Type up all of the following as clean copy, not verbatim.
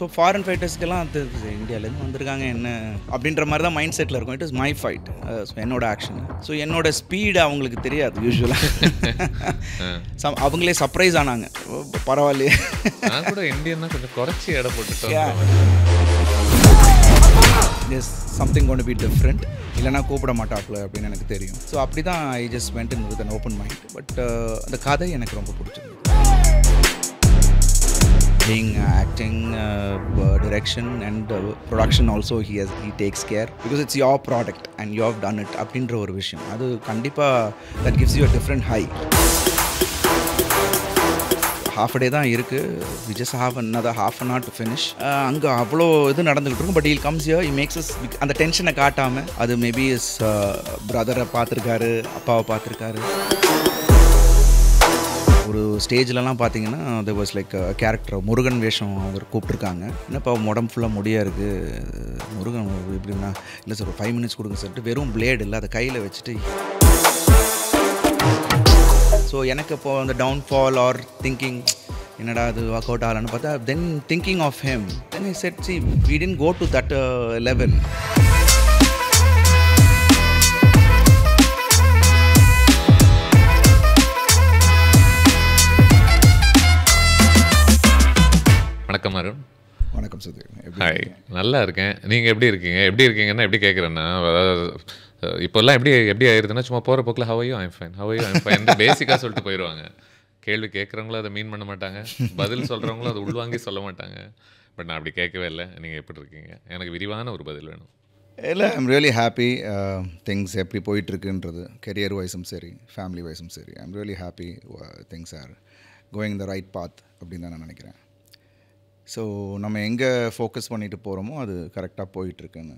So foreign ஃபைட்டர்ஸ்க்கெல்லாம் அது இந்தியாவிலேருந்து வந்திருக்காங்க என்ன அப்படின்ற மாதிரி தான் மைண்ட் செட்டில் இருக்கும். It is my fight. So என்னோட ஆக்ஷன். ஸோ என்னோட ஸ்பீடு அவங்களுக்கு தெரியாது யூஸ்வலாக. அவங்களே சர்ப்ரைஸ் ஆனாங்க. பரவாயில்லையே, நான் கூட இந்தியன்னா கொஞ்சம் குறைச்சி எடை போட்டுட்டோம். Is something gonna be different, இல்லைனா கூப்பிட மாட்டாப்புல அப்படின்னு எனக்கு தெரியும். ஸோ அப்படி தான் ஐ just went in with an open mind. But அந்த கதை எனக்கு ரொம்ப பிடிச்சிருந்தது. Being acting, direction and production also he takes care because it's your product and you have done it அப்படின்ற ஒரு விஷயம் அது கண்டிப்பாக that gives you a different high. half a day தான் இருக்குது. we just have another half an hour to finish. அங்கே அவ்வளோ இது நடந்துகிட்டு இருக்கும். But he comes here, he makes us அந்த டென்ஷனை காட்டாமல், அது மேபி இஸ் பிரதரை பார்த்துருக்காரு, அப்பாவை பார்த்துருக்காரு. ஒரு ஸ்டேஜ்லலாம் பார்த்தீங்கன்னா there was like a character Murugan வேஷம் அவர் கூப்பிட்ருக்காங்க. என்னப்பா உடம்பு ஃபுல்லாக முடியாக இருக்குது, முருகன் எப்படின்னா இல்லை சார் ஒரு 5 minutes கொடுங்க சார், வெறும் பிளேடு இல்லை அதை கையில் வச்சுட்டு. ஸோ எனக்கு இப்போது அந்த டவுன்ஃபால் ஆர் திங்கிங் என்னடா அது ஒர்க் அவுட் ஆகலான்னு பார்த்தா then thinking of him then I said see we didn't go to that level. வணக்கம் அருண். வணக்கம் சுதீர். ஹாய், நல்லா இருக்கேன். நீங்கள் எப்படி இருக்கீங்க? எப்படி இருக்கீங்கன்னா எப்படி கேட்குறேன்னா, இப்போல்லாம் எப்படி ஆயிருதுன்னா சும்மா போகிற போக்கில் ஹவையோ ஐம் ஃபைன், ஹவையோ ஐம் ஃபைன் பேசிக்காக சொல்லிட்டு போயிடுவாங்க. கேள்வி கேட்குறவங்களும் அதை மீன் பண்ண மாட்டாங்க, பதில் சொல்கிறவங்களும் அதை உள்வாங்கி சொல்ல மாட்டாங்க. பட் நான் அப்படி கேட்கவே இல்லை. நீங்கள் எப்படி இருக்கீங்க? எனக்கு விரிவான ஒரு பதில் வேணும். இல்லை, ஐம் ரியலி ஹாப்பி. திங்ஸ் எப்படி போயிட்டுருக்குன்றது கெரியர் வைஸும் சரி, ஃபேமிலி வைஸும் சரி, I'm really happy. Things are going the right path அப்படின்னு தான் நான் நினைக்கிறேன். ஸோ நம்ம எங்கே ஃபோக்கஸ் பண்ணிட்டு போகிறோமோ அது கரெக்டாக போயிட்டுருக்குன்னு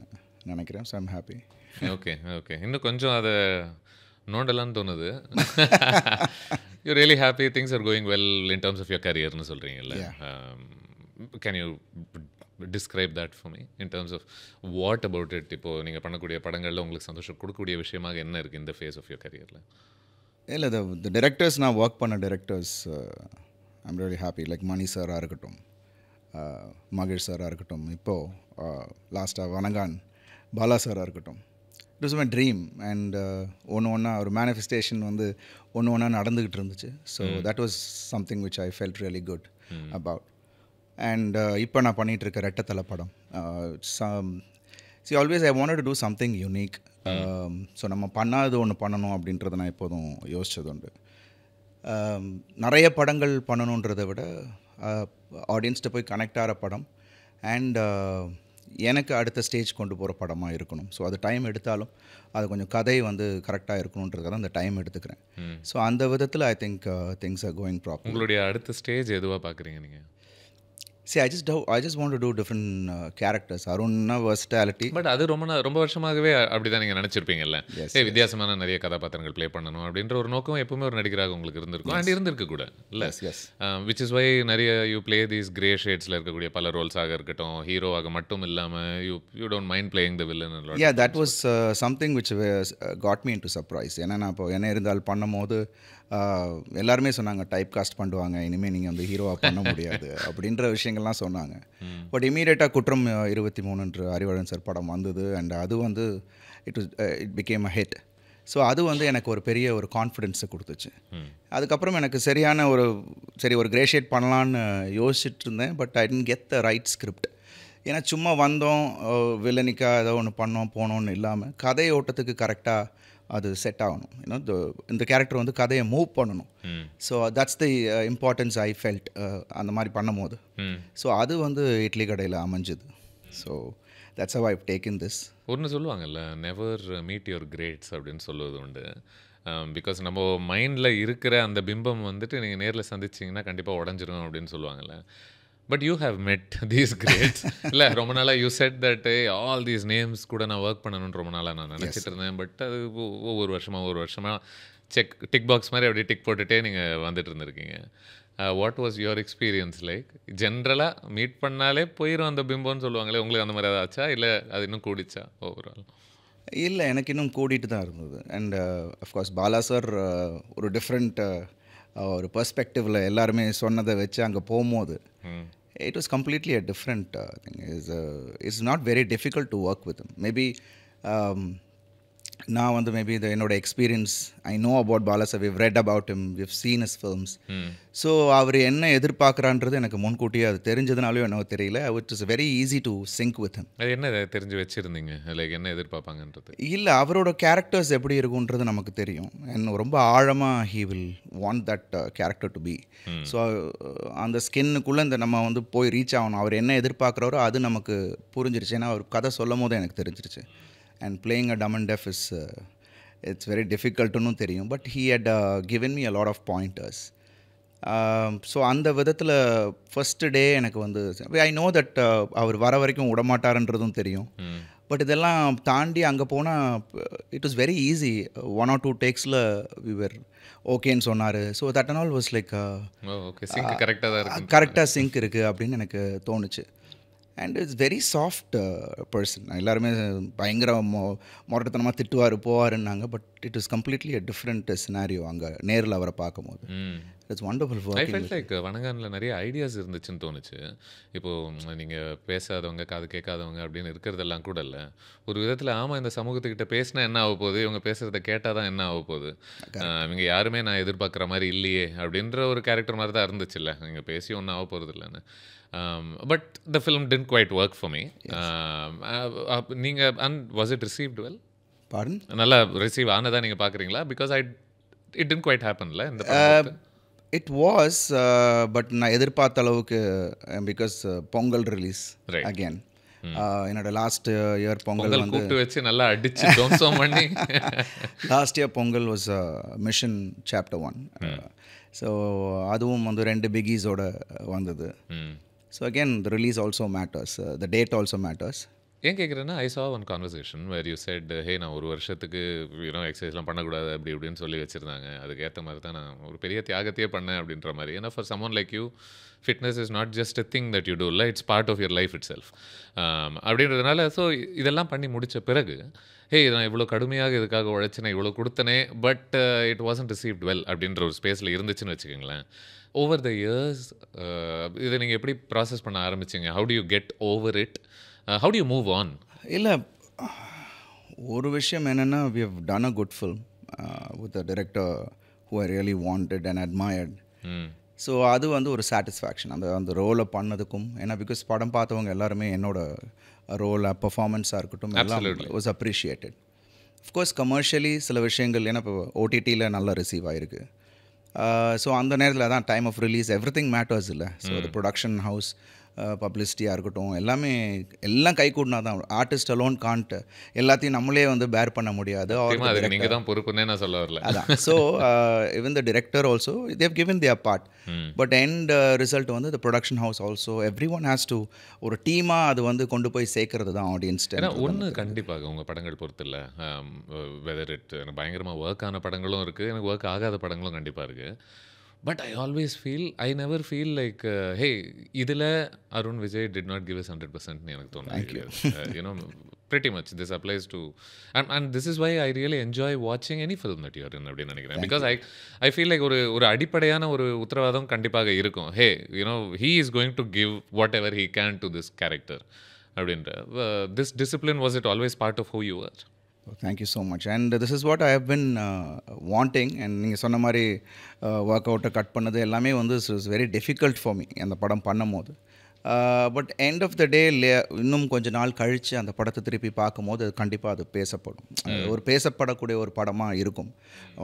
நினைக்கிறேன். So I'm happy. Okay okay, இன்னும் கொஞ்சம் அதை நோண்டலான்னு தோணுது. You really happy, things are going well in terms of your கரியர்னு சொல்கிறீங்கல்ல. Can you describe that for me in terms of what about it? இப்போது நீங்கள் பண்ணக்கூடிய படங்களில் உங்களுக்கு சந்தோஷம் கொடுக்கக்கூடிய விஷயமாக என்ன இருக்குது இந்த ஃபேஸ் ஆஃப் யுவர் கரியரில்? இல்லை, த டிரெக்டர்ஸ் நான் ஒர்க் பண்ண directors I'm really happy. Like Mani சாராக இருக்கட்டும், மகேஷ் சாராக இருக்கட்டும், இப்போது லாஸ்ட்டாக வனகான் பாலா சாராக இருக்கட்டும். It was my dream. And ஒன்று ஒன்றா ஒரு மேனிஃபெஸ்டேஷன் வந்து ஒன்று ஒன்றா நடந்துக்கிட்டு இருந்துச்சு. So that was something which I felt really good about. And இப்போ நான் பண்ணிகிட்ருக்க ரெட்டத்தலை படம். Always I wanted to do something unique. So நம்ம பண்ணாதது ஒன்று பண்ணணும் அப்படின்றத நான் எப்போதும் யோசித்தது உண்டு. நிறைய படங்கள் பண்ணணுன்றதை விட ஆடியன்ஸ்கிட்ட போய் கனெக்ட் ஆகிற படம் அண்ட் எனக்கு அடுத்த ஸ்டேஜ் கொண்டு போகிற படமாக இருக்கணும். ஸோ அது டைம் எடுத்தாலும் அது கொஞ்சம் கதை வந்து கரெக்டாக இருக்கணுன்றதுக்காக அந்த டைம் எடுத்துக்கிறேன். ஸோ அந்த விதத்தில் I think things are going proper. உங்களுடைய அடுத்த ஸ்டேஜ் எதுவாக பார்க்குறீங்க நீங்கள்? See, I just want to do different characters. Arunna versatility. But அது ரொம்ப வருஷமாகவே அப்படி தான் நீங்கள் நினச்சிருப்பீங்கல்ல. வித்தியாசமான நிறைய கதாபாத்திரங்கள் ப்ளே பண்ணணும் அப்படின்ற ஒரு நோக்கம் எப்பவுமே ஒரு நடிகராக உங்களுக்கு இருந்திருக்கும். அண்ட் இருந்திருக்கு கூட இல்லை? விச் இஸ் வை நிறைய யூ ப்ளே தீஸ் கிரே ஷேட்ஸில் இருக்கக்கூடிய பல ரோல்ஸாக இருக்கட்டும், ஹீரோவாக மட்டும் இல்லாமல் you don't mind playing the villain. Yeah, that was something which got me into surprise. ஏன்னா நான் இப்போ என்ன இருந்தால் பண்ணும் போது எல்லாருமே சொன்னாங்க டைப் காஸ்ட் பண்ணுவாங்க, இனிமேல் நீங்கள் வந்து ஹீரோவாக பண்ண முடியாது அப்படின்ற விஷயங்கள்லாம் சொன்னாங்க. பட் இமீடியட்டாக குற்றம் 23 அறிவழகன் சார் படம் வந்தது. அண்ட் அது வந்து it became a hit. So அது வந்து எனக்கு ஒரு பெரிய ஒரு கான்ஃபிடென்ஸை கொடுத்துச்சு. அதுக்கப்புறம் எனக்கு சரி ஒரு கிரே ஷேட் பண்ணலான்னு யோசிச்சுட்டு இருந்தேன். But I tent get the right script. ஏன்னா சும்மா வந்தோம் வில்லனிக்காக ஏதோ ஒன்று பண்ணோம் போனோன்னு இல்லாமல் கதை ஓட்டத்துக்கு கரெக்டாக அது செட் ஆகணும். ஏன்னா இந்த கேரக்டர் வந்து கதையை மூவ் பண்ணணும். So that's the importance I felt அந்த மாதிரி பண்ணும் போது. ஸோ அது வந்து இட்லி கடையில் அமைஞ்சுது. So that's how I have taken this. ஒன்று சொல்லுவாங்கல்ல, நெவர் மீட் யுவர் கிரேட்ஸ் அப்படின்னு சொல்லுவது உண்டு. பிகாஸ் நம்ம மைண்டில் இருக்கிற அந்த பிம்பம் வந்துட்டு நீங்கள் நேரில் சந்திச்சிங்கன்னா கண்டிப்பாக உடஞ்சிரும் அப்படின்னு சொல்லுவாங்கல்ல. பட் யூ ஹேவ் மெட் தீஸ் கிரேட்ஸ் இல்லை? ரொம்ப நாளாக you said that all these names கூட நான் ஒர்க் பண்ணணும்னு ரொம்ப நாளாக நான் நினச்சிட்டு இருந்தேன். பட் அது ஒவ்வொரு வருஷமாக டிக் பாக்ஸ் மாதிரி அப்படியே டிக் போட்டுகிட்டே நீங்கள் வந்துட்டு இருந்திருக்கீங்க. What was your experience like? ஜென்ரலாக மீட் பண்ணாலே போயிடும் அந்த பிம்பம்னு சொல்லுவாங்களே, உங்களுக்கு அந்த மாதிரி ஏதாச்சா இல்லை அது இன்னும் கூடிச்சா ஓவரால்? இல்லை, எனக்கு இன்னும் கூட்டிகிட்டு தான் இருந்தது. அண்ட் அஃப்கோர்ஸ் பாலா சார் ஒரு டிஃப்ரெண்ட் ஒரு பெர்ஸ்பெக்டிவில் எல்லாருமே சொன்னதை வச்சு அங்கே போகும்போது it was completely a different thing. It's not very difficult to work with him. Maybe நான் வந்து மேபி இது என்னோட experience, I know about Bala sir, we've read about him, we've seen his films. So அவர் என்ன எதிர்பார்க்குறான்றது எனக்கு முன்கூட்டியே அது தெரிஞ்சதுனாலும் என்னவோ தெரியல, it is very easy to sync with him. அது என்ன தெரிஞ்சு வச்சுருந்தீங்க, லைக் என்ன எதிர்பார்ப்பாங்கன்றது? இல்லை, அவரோட கேரக்டர்ஸ் எப்படி இருக்குன்றது நமக்கு தெரியும். என்ன ரொம்ப ஆழமாக he will want that character to be. So அந்த ஸ்கின்னுக்குள்ளே இந்த நம்ம வந்து போய் ரீச் ஆகணும், அவர் என்ன எதிர்பார்க்குறாரோ அது நமக்கு புரிஞ்சிருச்சு. ஏன்னா அவர் கதை சொல்லும் போது எனக்கு தெரிஞ்சிருச்சு. And playing a dumb and deaf is it's very difficult to know தெரியும். But he had given me a lot of pointers. So அந்த விதத்தில் ஃபஸ்ட்டு டே எனக்கு வந்து ஐ நோ தட் அவர் வர வரைக்கும் விடமாட்டாருன்றதும் தெரியும். பட் இதெல்லாம் தாண்டி அங்கே போனால் it was very easy. 1 or 2 டேக்ஸில் விவர் ஓகேன்னு சொன்னார். So that and all was like கரெக்டாக சிங்க் இருக்குது அப்படின்னு எனக்கு தோணுச்சு. And it's very soft person. எல்லாருமே பயங்கர மொரட்டத்தனமாக திட்டுவார் போவாருன்னாங்க. But it is completely a different scenario அங்கே நேரில் அவரை பார்க்கும்போது. It's wonderful. I felt like வணங்கானில் நிறைய ஐடியாஸ் இருந்துச்சுன்னு தோணுச்சு. இப்போது நீங்கள் பேசாதவங்க, காது கேட்காதவங்க அப்படின்னு இருக்கிறதெல்லாம் கூட இல்லை. ஒரு விதத்தில் ஆமாம், இந்த சமூகத்துக்கிட்ட பேசினா என்ன ஆக போகுது, இவங்க பேசுகிறத கேட்டால் தான் என்ன ஆக போகுது, இவங்க யாருமே நான் எதிர்பார்க்குற மாதிரி இல்லையே அப்படின்ற ஒரு கேரக்டர் மாதிரி தான் இருந்துச்சுல்ல. நீங்கள் பேசி ஒன்றும் ஆக போகிறது இல்லைன்னு. But the film didn't quite work for me. நீங்கள் was it received well? Pardon? நல்லா ரிசீவ் ஆனதா நீங்கள் பார்க்குறீங்களா? Because it didn't quite happen இந்த படம். இட் வாஸ், பட் நான் எதிர்பார்த்த அளவுக்கு, பிகாஸ் பொங்கல் ரிலீஸ் அகேன். என்னோட லாஸ்ட் இயர் பொங்கல் வந்து கூப்பிட்டு வச்சு நல்லா அடிச்சு தோம்சம் பண்ணி last year Pongal was mission chapter 1. So அதுவும் வந்து 2 பிகீஸோட வந்தது. So again the release also matters, the date also matters. ஏன் கேட்குறேன்னா, ஐ saw one conversation where you said, ஹே நான் ஒரு வருஷத்துக்கு எக்ஸசைஸ்லாம் பண்ணக்கூடாது அப்படி இப்படின்னு சொல்லி வச்சுருந்தாங்க. அதுக்கேற்ற மாதிரி தான் நான் ஒரு பெரிய தியாகத்தையே பண்ணேன் அப்படின்ற மாதிரி. ஏன்னா for someone like you, fitness is not just a thing that you do, இல்லை, it's part of your life itself அப்படின்றதுனால. ஸோ இதெல்லாம் பண்ணி முடித்த பிறகு, ஹே நான் இவ்வளோ கடுமையாக இதுக்காக உழைச்சினேன், இவ்வளோ கொடுத்தனே, but it wasn't received well அப்படின்ற ஒரு ஸ்பேஸில் இருந்துச்சுன்னு வச்சுக்கோங்களேன். ஓவர் த இயர்ஸ் இதை நீங்கள் எப்படி ப்ராசஸ் பண்ண ஆரம்பிச்சிங்க? How do you get over it? How do you move on? இல்லை, ஒரு விஷயம் என்னென்னா, we have done a good film with a director who I really wanted and admired. So அது வந்து ஒரு சாட்டிஸ்ஃபேக்ஷன் அந்த ரோலை பண்ணதுக்கும். ஏன்னா பிகாஸ் படம் பார்த்தவங்க எல்லாருமே என்னோட ரோல் பர்ஃபார்மன்ஸாக இருக்கட்டும் எல்லாம் வாஸ் அப்ரிஷியேட்டட். அஃப்கோர்ஸ் கமர்ஷியலி சில விஷயங்கள், ஏன்னா இப்போ ஓடிடியில் நல்லா ரிசீவ் ஆகிருக்கு. ஸோ அந்த நேரத்தில் தான் time of release everything matters இல்லை. ஸோ அது ப்ரொடக்ஷன் ஹவுஸ், பப்ளிசிட்டியாக இருக்கட்டும், எல்லாம் கை கூடினா தான். ஆர்டிஸ்ட் அலோன் காண்ட் எல்லாத்தையும் நம்மளே வந்து பேர் பண்ண முடியாது. நீங்கள் தான் பொறுப்புன்னே நான் சொல்ல வரல. அதான். So even the director also they've given their part. But end result வந்து the production house also everyone has to ஒரு டீமாக அது வந்து கொண்டு போய் சேர்க்கறது தான் ஆடியன்ஸ்ட்டு. ஒன்று கண்டிப்பாக உங்கள் படங்கள் பொறுத்து இல்லை, வெதர் இட் எனக்கு பயங்கரமாக ஒர்க் ஆன படங்களும் இருக்குது, எனக்கு ஒர்க் ஆகாத படங்களும் கண்டிப்பாக இருக்குது. But I always feel, I never feel like, hey, இதில் Arun Vijay did not give us 100% எனக்கு தோணுது. You know, pretty much this applies to, and this is why I really enjoy watching any film that you are in அப்படின்னு நினைக்கிறேன். Because I feel like ஒரு அடிப்படையான ஒரு உத்தரவாதம் கண்டிப்பாக இருக்கும். Hey, you know, he is going to give whatever he can to this character அப்படின்ற. This discipline, was it always part of who you were? Thank you so much. And this is what I have been wanting. And நீங்கள் சொன்ன மாதிரி work அவுட்டை cut பண்ணது எல்லாமே வந்து it's very difficult for me அந்த படம் பண்ணும் போது. பட் எண்ட் ஆஃப் த டே இன்னும் கொஞ்சம் நாள் கழித்து அந்த படத்தை திருப்பி பார்க்கும்போது அது கண்டிப்பாக அது பேசப்படும். ஒரு பேசப்படக்கூடிய ஒரு படமாக இருக்கும்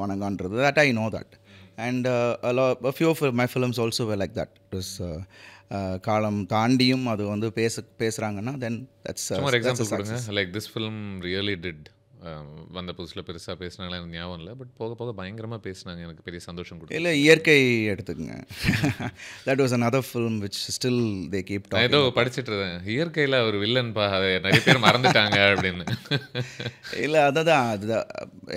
வணங்கான்றது. That I know that. And a few of my films also were like that. It was காலம் தாண்டியும் அது வந்து பேசுகிறாங்கன்னா தென் தட்ஸ் ஒரு எக்ஸாம்பிள் கொடுங்க. Like this film really did வந்த புதுசில் பெருசாக பேசினாங்களா எனக்கு ஞாபகம் இல்லை, பட் போக போக பயங்கரமாக பேசினாங்க, எனக்கு பெரிய சந்தோஷம் கொடுத்து. இல்லை, இயற்கை எடுத்துக்கங்க. That was another film which still they keep talking. ஏதோ படிச்சுட்டு இருந்தேன், இயற்கையில் ஒரு வில்லன்பா, அதை நிறைய பேர் மறந்துட்டாங்க அப்படின்னு. இல்லை, அதுதான்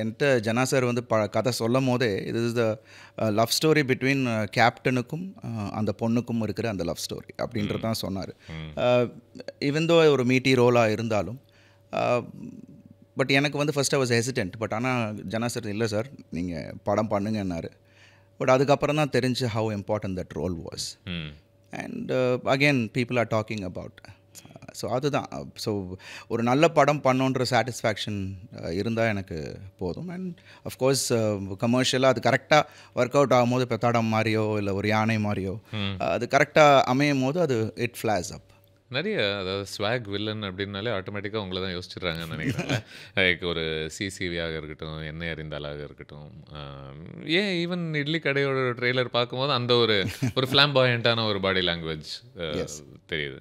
என்கிட்ட ஜனா சார் வந்து கதை சொல்லும் போதே, இது is the love story between கேப்டனுக்கும் அந்த பொண்ணுக்கும் இருக்கிற அந்த லவ் ஸ்டோரி அப்படின்றது தான் சொன்னார். ஈவன் தோ ஒரு மீட்டி ரோலாக இருந்தாலும். பட் எனக்கு வந்து first I was hesitant. But ஆனால் ஜனா சார் இல்லை சார் நீங்கள் படம் பண்ணுங்கன்னாரு. பட் அதுக்கப்புறம் தான் தெரிஞ்சு how important that role was. And again people are talking about. So அதுதான். ஸோ ஒரு நல்ல படம் பண்ணோன்ற சாட்டிஸ்ஃபேக்ஷன் இருந்தால் எனக்கு போதும். அண்ட் அஃப்கோர்ஸ் கமர்ஷியலாக அது கரெக்டாக ஒர்க் அவுட் ஆகும்போது இப்போ தடம் மாதிரியோ இல்லை ஒரு யானை மாதிரியோ அது கரெக்டாக அமையும் போது அது இட் ஃப்ளாஸ் அப். நிறைய அதாவது ஸ்வாக் வில்லன் அப்படின்னாலே ஆட்டோமேட்டிக்காக உங்களை தான் யோசிச்சுட்றாங்கன்னு நினைக்கிறேன். லைக் ஒரு சிசிவியாக இருக்கட்டும், எண்ணெய் அறிந்தாலாக இருக்கட்டும், ஏன் ஈவன் இட்லி கடையோட ட்ரெய்லர் பார்க்கும்போது அந்த ஒரு ஃப்ளாம்பாயண்ட்டான ஒரு பாடி லாங்குவேஜ் தெரியுது.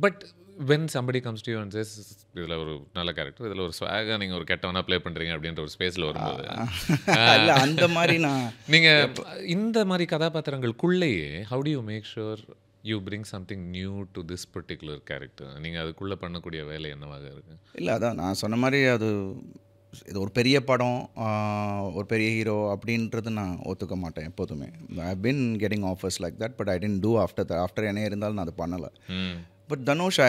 But when somebody comes to you and says இதில் ஒரு நல்ல கேரக்டர், இதில் ஒரு ஸ்வாகாக நீங்கள் ஒரு கெட்டவனா ப்ளே பண்ணுறீங்க அப்படின்ற ஒரு ஸ்பேஸில் வரும்போது இல்லை அந்த மாதிரி நீங்கள் இந்த மாதிரி கதாபாத்திரங்களுக்குள்ளேயே how do you make sure you bring something new to this particular character? நீங்கள் அதுக்குள்ளே பண்ணக்கூடிய வேலை என்னவாக இருக்குது? இல்லை அதான் நான் சொன்ன மாதிரி அது இது ஒரு பெரிய படம், ஒரு பெரிய ஹீரோ அப்படின்றது நான் ஒத்துக்க மாட்டேன் எப்போதுமே. I been getting offers like that, but I tend to after என்ன இருந்தாலும் நான் அது பண்ணலை. பட் தனுஷ்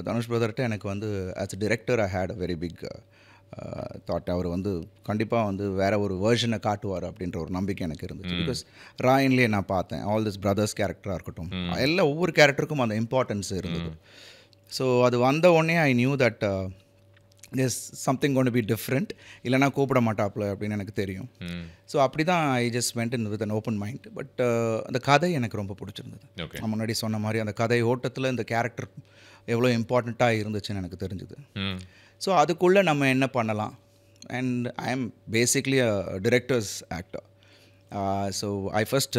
தனுஷ் பிரதர்கிட்ட எனக்கு வந்து as a director I had a very big thought. அவர் வந்து கண்டிப்பாக வந்து வேறு ஒரு வேர்ஷனை காட்டுவார் அப்படின்ற ஒரு நம்பிக்கை எனக்கு இருந்துச்சு. பிகாஸ் ராயன்லேயே நான் பார்த்தேன் ஆல் திஸ் பிரதர்ஸ் கேரக்டராக இருக்கட்டும், எல்லாம் ஒவ்வொரு கேரக்டருக்கும் அந்த இம்பார்ட்டன்ஸ் இருந்தது. ஸோ அது வந்த உடனே I knew that there's something going to be different, இல்லைனா கூப்பிட மாட்டாப்புல அப்படின்னு எனக்கு தெரியும். ஸோ அப்படி தான் ஐ just went in with an open mind. But அந்த கதை எனக்கு ரொம்ப பிடிச்சிருந்தது. நான் முன்னாடி சொன்ன மாதிரி அந்த கதை ஓட்டத்தில் இந்த கேரக்டர் எவ்வளோ இம்பார்ட்டண்ட்டாக இருந்துச்சுன்னு எனக்கு தெரிஞ்சுது. ஸோ அதுக்குள்ளே நம்ம என்ன பண்ணலாம், and I am basically a directors actor. So I first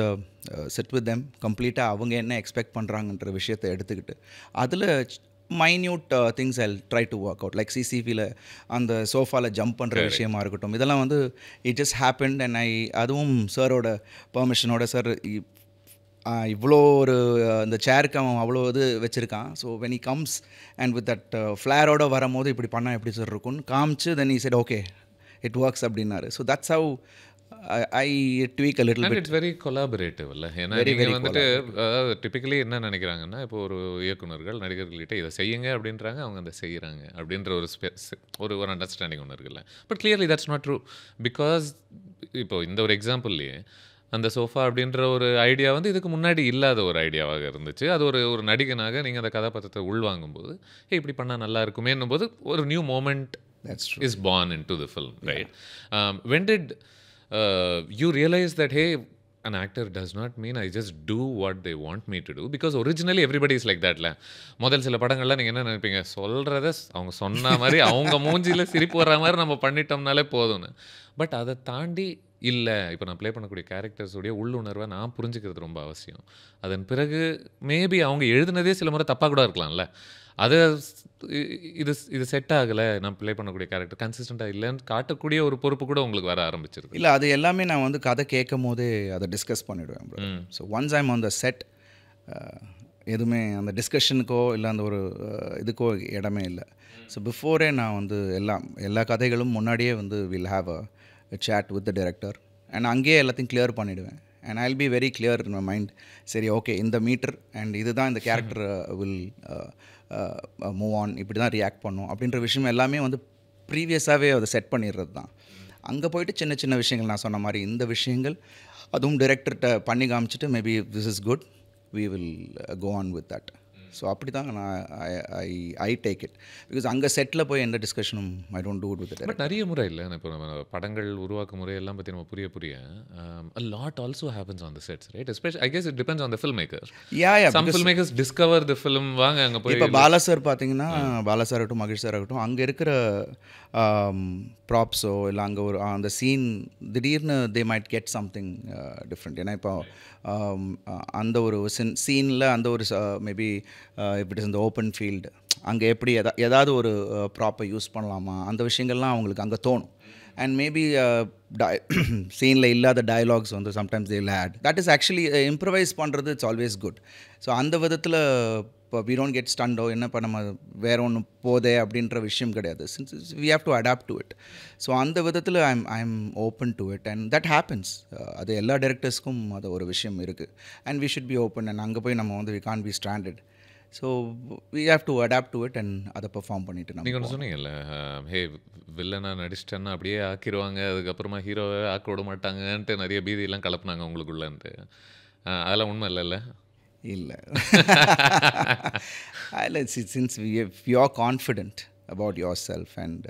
sat with them கம்ப்ளீட்டாக அவங்க என்ன எக்ஸ்பெக்ட் பண்ணுறாங்கன்ற விஷயத்தை எடுத்துக்கிட்டு அதில் minute things I try to work out. Like சிசிவியில் அந்த சோஃபாவில் ஜம்ப் பண்ணுற விஷயமா இருக்கட்டும், இதெல்லாம் வந்து இட் ஜஸ்ட் ஹேப்பன்ட். அண்ட் அதுவும் சாரோட பர்மிஷனோட, சார் இவ்வளோ ஒரு இந்த சேருக்கு அவன் அவ்வளோ இது வச்சுருக்கான். So when he comes and with that ஃப்ளேரோடு வரும்போது இப்படி பண்ணால் எப்படி சார் இருக்கும்னு காமிச்சு then he said okay it works அப்படின்னாரு. So that's how I tweak a little bit. It's very collaborative இல்ல. ஏன்னா நீங்கள் வந்துட்டு அதாவது டிப்பிக்கலி என்ன நினைக்கிறாங்கன்னா, இப்போ ஒரு இயக்குனர்கள் நடிகர்கள்கிட்ட இதை செய்யுங்க அப்படின்றாங்க, அவங்க அதை செய்கிறாங்க அப்படின்ற ஒரு அண்டர்ஸ்டாண்டிங் ஒன்று இருக்குல்ல. But clearly that's not true. Because இப்போ இந்த ஒரு எக்ஸாம்பிள்லேயே அந்த சோஃபா அப்படின்ற ஒரு ஐடியா வந்து இதுக்கு முன்னாடி இல்லாத ஒரு ஐடியாவாக இருந்துச்சு. அது ஒரு நடிகனாக நீங்கள் அந்த கதாபாத்திரத்தை உள்வாங்கும்போது இப்படி பண்ணால் நல்லா இருக்குமேன்னும் போது ஒரு new moment is born into the film, right? When did you realize that hey, an actor does not mean I just do what they want me to do? Because originally everybody is like that. முதல் சில படங்கள்லாம் நீங்கள் என்ன நினைப்பீங்க, சொல்கிறத அவங்க சொன்ன மாதிரி அவங்க மூஞ்சியில் சிரிப்பு வர்ற மாதிரி நம்ம பண்ணிட்டோம்னாலே போதும்னு. பட் அதை தாண்டி இல்லை, இப்போ நான் ப்ளே பண்ணக்கூடிய கேரக்டர்ஸுடைய உள்ளுணர்வை நான் புரிஞ்சுக்கிறது ரொம்ப அவசியம். அதன் பிறகு மேபி அவங்க எழுதுனதே சில முறை தப்பாக கூட இருக்கலாம்ல, அது இது செட் ஆகலை, நான் ப்ளே பண்ணக்கூடிய கேரக்டர் கன்சிஸ்டண்ட்டாக இல்லைன்னு காட்டக்கூடிய ஒரு பொறுப்பு கூட உங்களுக்கு வர ஆரம்பிச்சிருக்கு. இல்லை அது எல்லாமே நான் வந்து கதை கேட்கும் போதே அதை டிஸ்கஸ் பண்ணிவிடுவேன். So once I'm on the set எதுவுமே அந்த டிஸ்கஷனுக்கோ இல்லை அந்த ஒரு இதுக்கோ இடமே இல்லை. ஸோ பிஃபோரே நான் வந்து எல்லா கதைகளும் முன்னாடியே வந்து will have a chat with the director and அங்கேயே எல்லாத்தையும் கிளியர் பண்ணிவிடுவேன். And I will be very clear in my mind. சரி ஓகே இந்த மீட்டர் அண்ட் இதுதான் இந்த கேரக்டர் வில் மூவ் ஆன், இப்படி தான் ரியாக்ட் பண்ணும் அப்படின்ற விஷயம் எல்லாமே வந்து ப்ரீவியஸாகவே அதை செட் பண்ணிடுறது தான். அங்கே போய்ட்டு சின்ன சின்ன விஷயங்கள் நான் சொன்ன மாதிரி இந்த விஷயங்கள் அதுவும் டிரெக்டர்கிட்ட பண்ணி காமிச்சிட்டு maybe this is good we will go on with that. So அப்படி தான் நான் ஐ டேக் இட். பிகாஸ் அங்கே செட்டில் போய் எந்த டிஸ்கஷனும் I don't do it with. But நிறைய முறை இல்லை, இப்போ நம்ம படங்கள் உருவாக்கும் முறையெல்லாம் பற்றி நம்ம புரிய a lot also happens on the sets, right? Especially I guess it depends on the filmmaker. Yeah, some filmmakers discover the film, வாங்க அங்கே போய். இப்போ பாலா சார் பார்த்தீங்கன்னா, பாலா சார் ஆகட்டும் மகேஷ் சார் ஆகட்டும், அங்கே இருக்கிற ப்ராப்ஸோ இல்லை அங்கே ஒரு அந்த சீன் திடீர்னு they might get something different. ஏன்னா இப்போ அந்த ஒரு சீனில் அந்த ஒரு மேபி இப் இட் இஸ் இந்த ஓப்பன் ஃபீல்டு அங்கே எப்படி ஏதாவது ஒரு ப்ராப்பை யூஸ் பண்ணலாமா, அந்த விஷயங்கள்லாம் அவங்களுக்கு அங்கே தோணும். அண்ட் மேபி சீனில் இல்லாத டயலாக்ஸ் வந்து sometimes they will add. That is actually improvise பண்ணுறது இட்ஸ் ஆல்வேஸ் குட். ஸோ அந்த விதத்தில் இப்போ வி டோன்ட் கெட் ஸ்டண்டோ என்ன இப்போ நம்ம வேறு ஒன்று போதே அப்படின்ற விஷயம் கிடையாது. Since we have to adapt to it. So அந்த விதத்தில் I am open to it and that happens. அது எல்லா டேரக்டர்ஸ்க்கும் அது ஒரு விஷயம் இருக்குது. And we should be open. And அங்கே போய் நம்ம வந்து we can be standard. So we have to adapt to it and அதை பெர்ஃபார்ம் பண்ணிட்டு நம்ம. நீங்கள் ஒன்று சொன்னீங்கல்ல, ஹே வில்லனா நடிச்சிட்டேன்னா அப்படியே ஆக்கிடுவாங்க, அதுக்கப்புறமா ஹீரோவை ஆக்க விட மாட்டாங்கன்ட்டு நிறைய பீதியெல்லாம் கலப்புனாங்க உங்களுக்குள்ளன்ட்டு. அதெல்லாம் உண்மை இல்லைல்ல? இல்லை. இல்லை, since we are confident about yourself and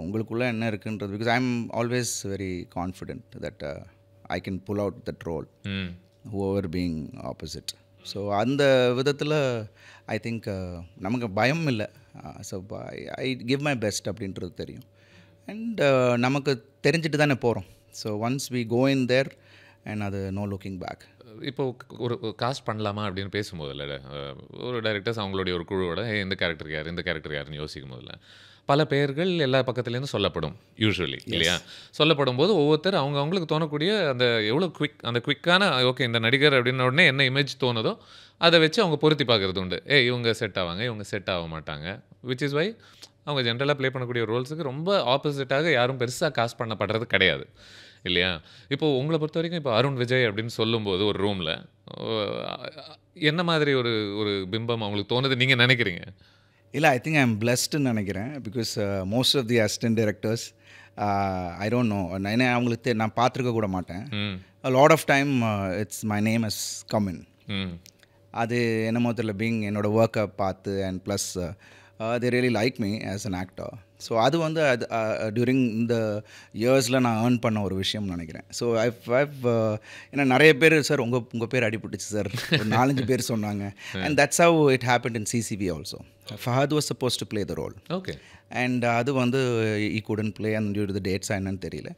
உங்களுக்குள்ளே என்ன இருக்குன்றது, because I am always very confident that I can pull out that role however being opposite. So அந்த விதத்தில் ஐ திங்க் நமக்கு பயம் இல்லை. So I give my best அப்படின்றது தெரியும். அண்ட் நமக்கு தெரிஞ்சுட்டு தானே போகிறோம். So once we go in there and அது நோ லுக்கிங் பேக். இப்போது ஒரு காஸ்ட் பண்ணலாமா அப்படின்னு பேசும்போதில்ல, ஒரு டைரக்டர்ஸ் அவங்களுடைய ஒரு குழுவோட இந்த கேரக்டர் யார், இந்த கேரக்டர் யாருன்னு யோசிக்கும் போதில்ல, பல பெயர்கள் எல்லா பக்கத்துலேருந்து சொல்லப்படும் யூஸ்வலி, இல்லையா? சொல்லப்படும் போது ஒவ்வொருத்தர் அவங்களுக்கு தோணக்கூடிய அந்த எவ்வளோ அந்த குவிக்கான ஓகே இந்த நடிகர் அப்படின்ன உடனே என்ன இமேஜ் தோணுதோ அதை வச்சு அவங்க பொருத்தி பார்க்குறது உண்டு. இவங்க செட் ஆவாங்க, இவங்க செட் ஆக மாட்டாங்க. விச் இஸ் வை அவங்க ஜென்ரலாக ப்ளே பண்ணக்கூடிய ரோல்ஸுக்கு ரொம்ப ஆப்போசிட்டாக யாரும் பெருசாக காஸ்ட் பண்ணப்படுறது கிடையாது, இல்லையா? இப்போது உங்களை பொறுத்த வரைக்கும் இப்போ அருண் விஜய் அப்படின்னு சொல்லும்போது ஒரு ரூமில் என்ன மாதிரி ஒரு ஒரு பிம்பம் அவங்களுக்கு தோணுது நீங்கள் நினைக்கிறீங்க? இல்லை, ஐ திங்க் ஐ எம் பிளஸ்டுன்னு நினைக்கிறேன். Because most of the assistant directors I don't know, ஏன்னா அவங்களுக்கு நான் பார்த்துருக்க கூட மாட்டேன். Lot of time it's my name is come in. அது என்னமோ தெரியல, பீங் என்னோட ஒர்க்கை பார்த்து and plus they really like me as an actor. So அது வந்து அது டியூரிங் இந்த இயர்ஸில் நான் ஏர்ன் பண்ண ஒரு விஷயம்னு நினைக்கிறேன். ஸோ ஏன்னா நிறைய பேர் சார் உங்கள் பேர் அடிபட்டுச்சு சார், ஒரு 4-5 பேர் சொன்னாங்க. And that's how it happened in CCV also. Fahad was supposed to play the role. Okay. And அது வந்து he couldn't play and due to the dates என்னன்னு தெரியல.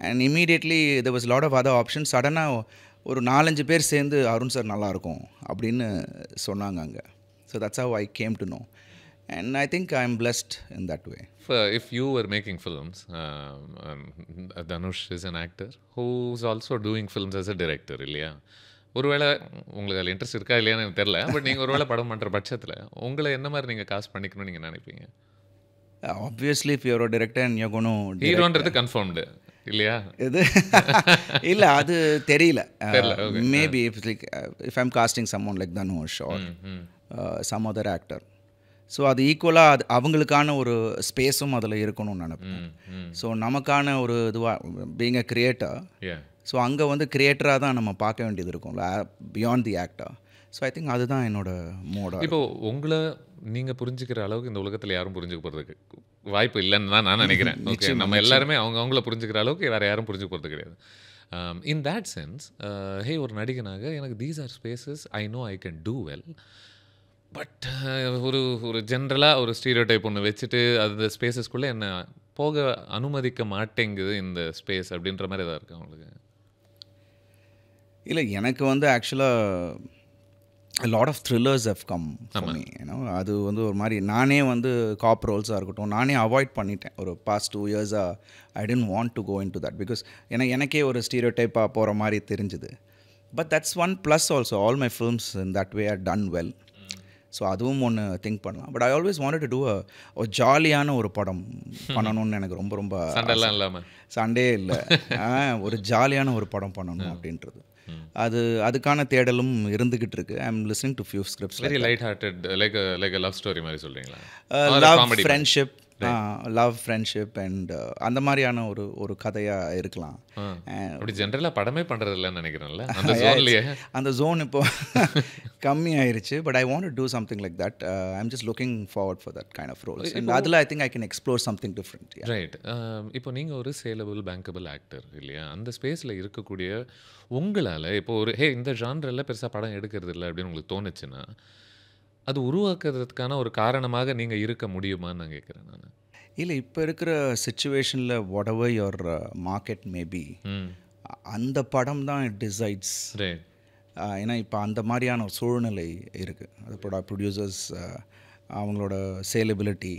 And immediately there was lot of other options. சடனாக ஒரு 4-5 பேர் சேர்ந்து Arun sir நல்லாயிருக்கும் அப்படின்னு சொன்னாங்க அங்கே. So that's how I came to no. And I think I'm blessed in that way. If you were making films, Dhanush is an actor who's also doing films as a director, இல்லையா? ஒருவேளை உங்களுக்கு அதில் interest இருக்கா இல்லையான்னு எனக்கு தெரில. But நீங்கள் ஒருவேளை படம் பண்ணுற பட்சத்தில் உங்களை என்ன மாதிரி நீங்கள் காஸ்ட் பண்ணிக்கணும்னு நீங்கள் நினைப்பீங்க? Obviously, if you're a director and you're going to ஹீரோன்றது கன்ஃபார்ம்டு இல்லையா? இது இல்லை, அது தெரியல. Maybe if I'm casting someone like Dhanush or some other actor. So அது ஈக்குவலாக அது அவங்களுக்கான ஒரு ஸ்பேஸும் அதில் இருக்கணும்னு நினைப்பேன். ஸோ நமக்கான ஒரு இதுவாக பீயிங் அ கிரியேட்டர், ஸோ அங்கே வந்து கிரியேட்டராக தான் நம்ம பார்க்க வேண்டியது இருக்கும்ல, beyond the actor. So I think அதுதான் என்னோட மோட. இப்போது உங்களை நீங்கள் புரிஞ்சுக்கிற அளவுக்கு இந்த உலகத்தில் யாரும் புரிஞ்சுக்க போகிறதுக்கு வாய்ப்பு இல்லைன்னு தான் நான் நினைக்கிறேன். ஓகே, நம்ம எல்லாருமே அவங்கள புரிஞ்சுக்கிற அளவுக்கு வேறு யாரும் புரிஞ்சுக்க போகிறது கிடையாது. இன் தேட் சென்ஸ், ஒரு நடிகனாக எனக்கு these are spaces I know I can two well. But ஒரு ஜென்ரலாக ஒரு ஸ்டீரியோ டைப் ஒன்று வச்சுட்டு அந்த ஸ்பேசஸ்குள்ளே என்ன போக அனுமதிக்க மாட்டேங்குது இந்த ஸ்பேஸ் அப்படின்ற மாதிரி எதாவது இருக்குது அவங்களுக்கு? இல்லை, எனக்கு வந்து ஆக்சுவலாக lot of thrillers have come for me. ஏன்னா அது வந்து ஒரு மாதிரி நானே வந்து காப் ரோல்ஸாக இருக்கட்டும் நானே அவாய்ட் பண்ணிட்டேன் ஒரு பாஸ்ட் 2 இயர்ஸாக. I didn't want to go into that because எனக்கே ஒரு ஸ்டீரியோ டைப்பாக போகிற மாதிரி தெரிஞ்சுது. But that's one plus also, all my films in that way are done well. So அதுவும் ஒன்று திங்க் பண்ணலாம். But I always wanted to do ஒரு ஜாலியான ஒரு படம் பண்ணணும்னு எனக்கு ரொம்ப ரொம்ப சண்டைலாம் இல்லாமல், சண்டே இல்லை, ஒரு ஜாலியான ஒரு படம் பண்ணணும் அப்படின்றது. அதுக்கான தேடலும் இருந்துகிட்டு இருக்கு. I am listening to few scripts. Very light hearted, like love story மாதிரி சொல்கிறீங்களா? Love friendship, love friendship and அந்த மாதிரியான ஒரு கதையாக இருக்கலாம். அப்படி ஜென்ரலாக படமே பண்ணுறது இல்லைன்னு நினைக்கிறேன்ல அந்த ஜோன்லேயே. அந்த ஜோன் இப்போ கம்மி ஆயிடுச்சு. But I want to do something like that. I am just looking forward for that kind of roles. And அதில் I think I can explore something different. Right. இப்போ நீங்கள் ஒரு சேலபிள் பேங்கபிள் ஆக்டர் இல்லையா? அந்த ஸ்பேஸில் இருக்கக்கூடிய உங்களால் இப்போ ஒரு இந்த ஜான்ரில் பெருசாக படம் எடுக்கிறது இல்லை அப்படின்னு உங்களுக்கு தோணுச்சுன்னா அது உருவாக்குறதுக்கான ஒரு காரணமாக நீங்கள் இருக்க முடியுமான்னு நான் கேட்குறேன். நான் இல்லை, இப்போ இருக்கிற சிச்சுவேஷனில் whatever your market maybe, அந்த படம் தான் இட் டிசைட்ஸ். ஏன்னா இப்போ அந்த மாதிரியான ஒரு சூழ்நிலை இருக்குது. அது ப்ரொடியூசர்ஸ் அவங்களோட salability,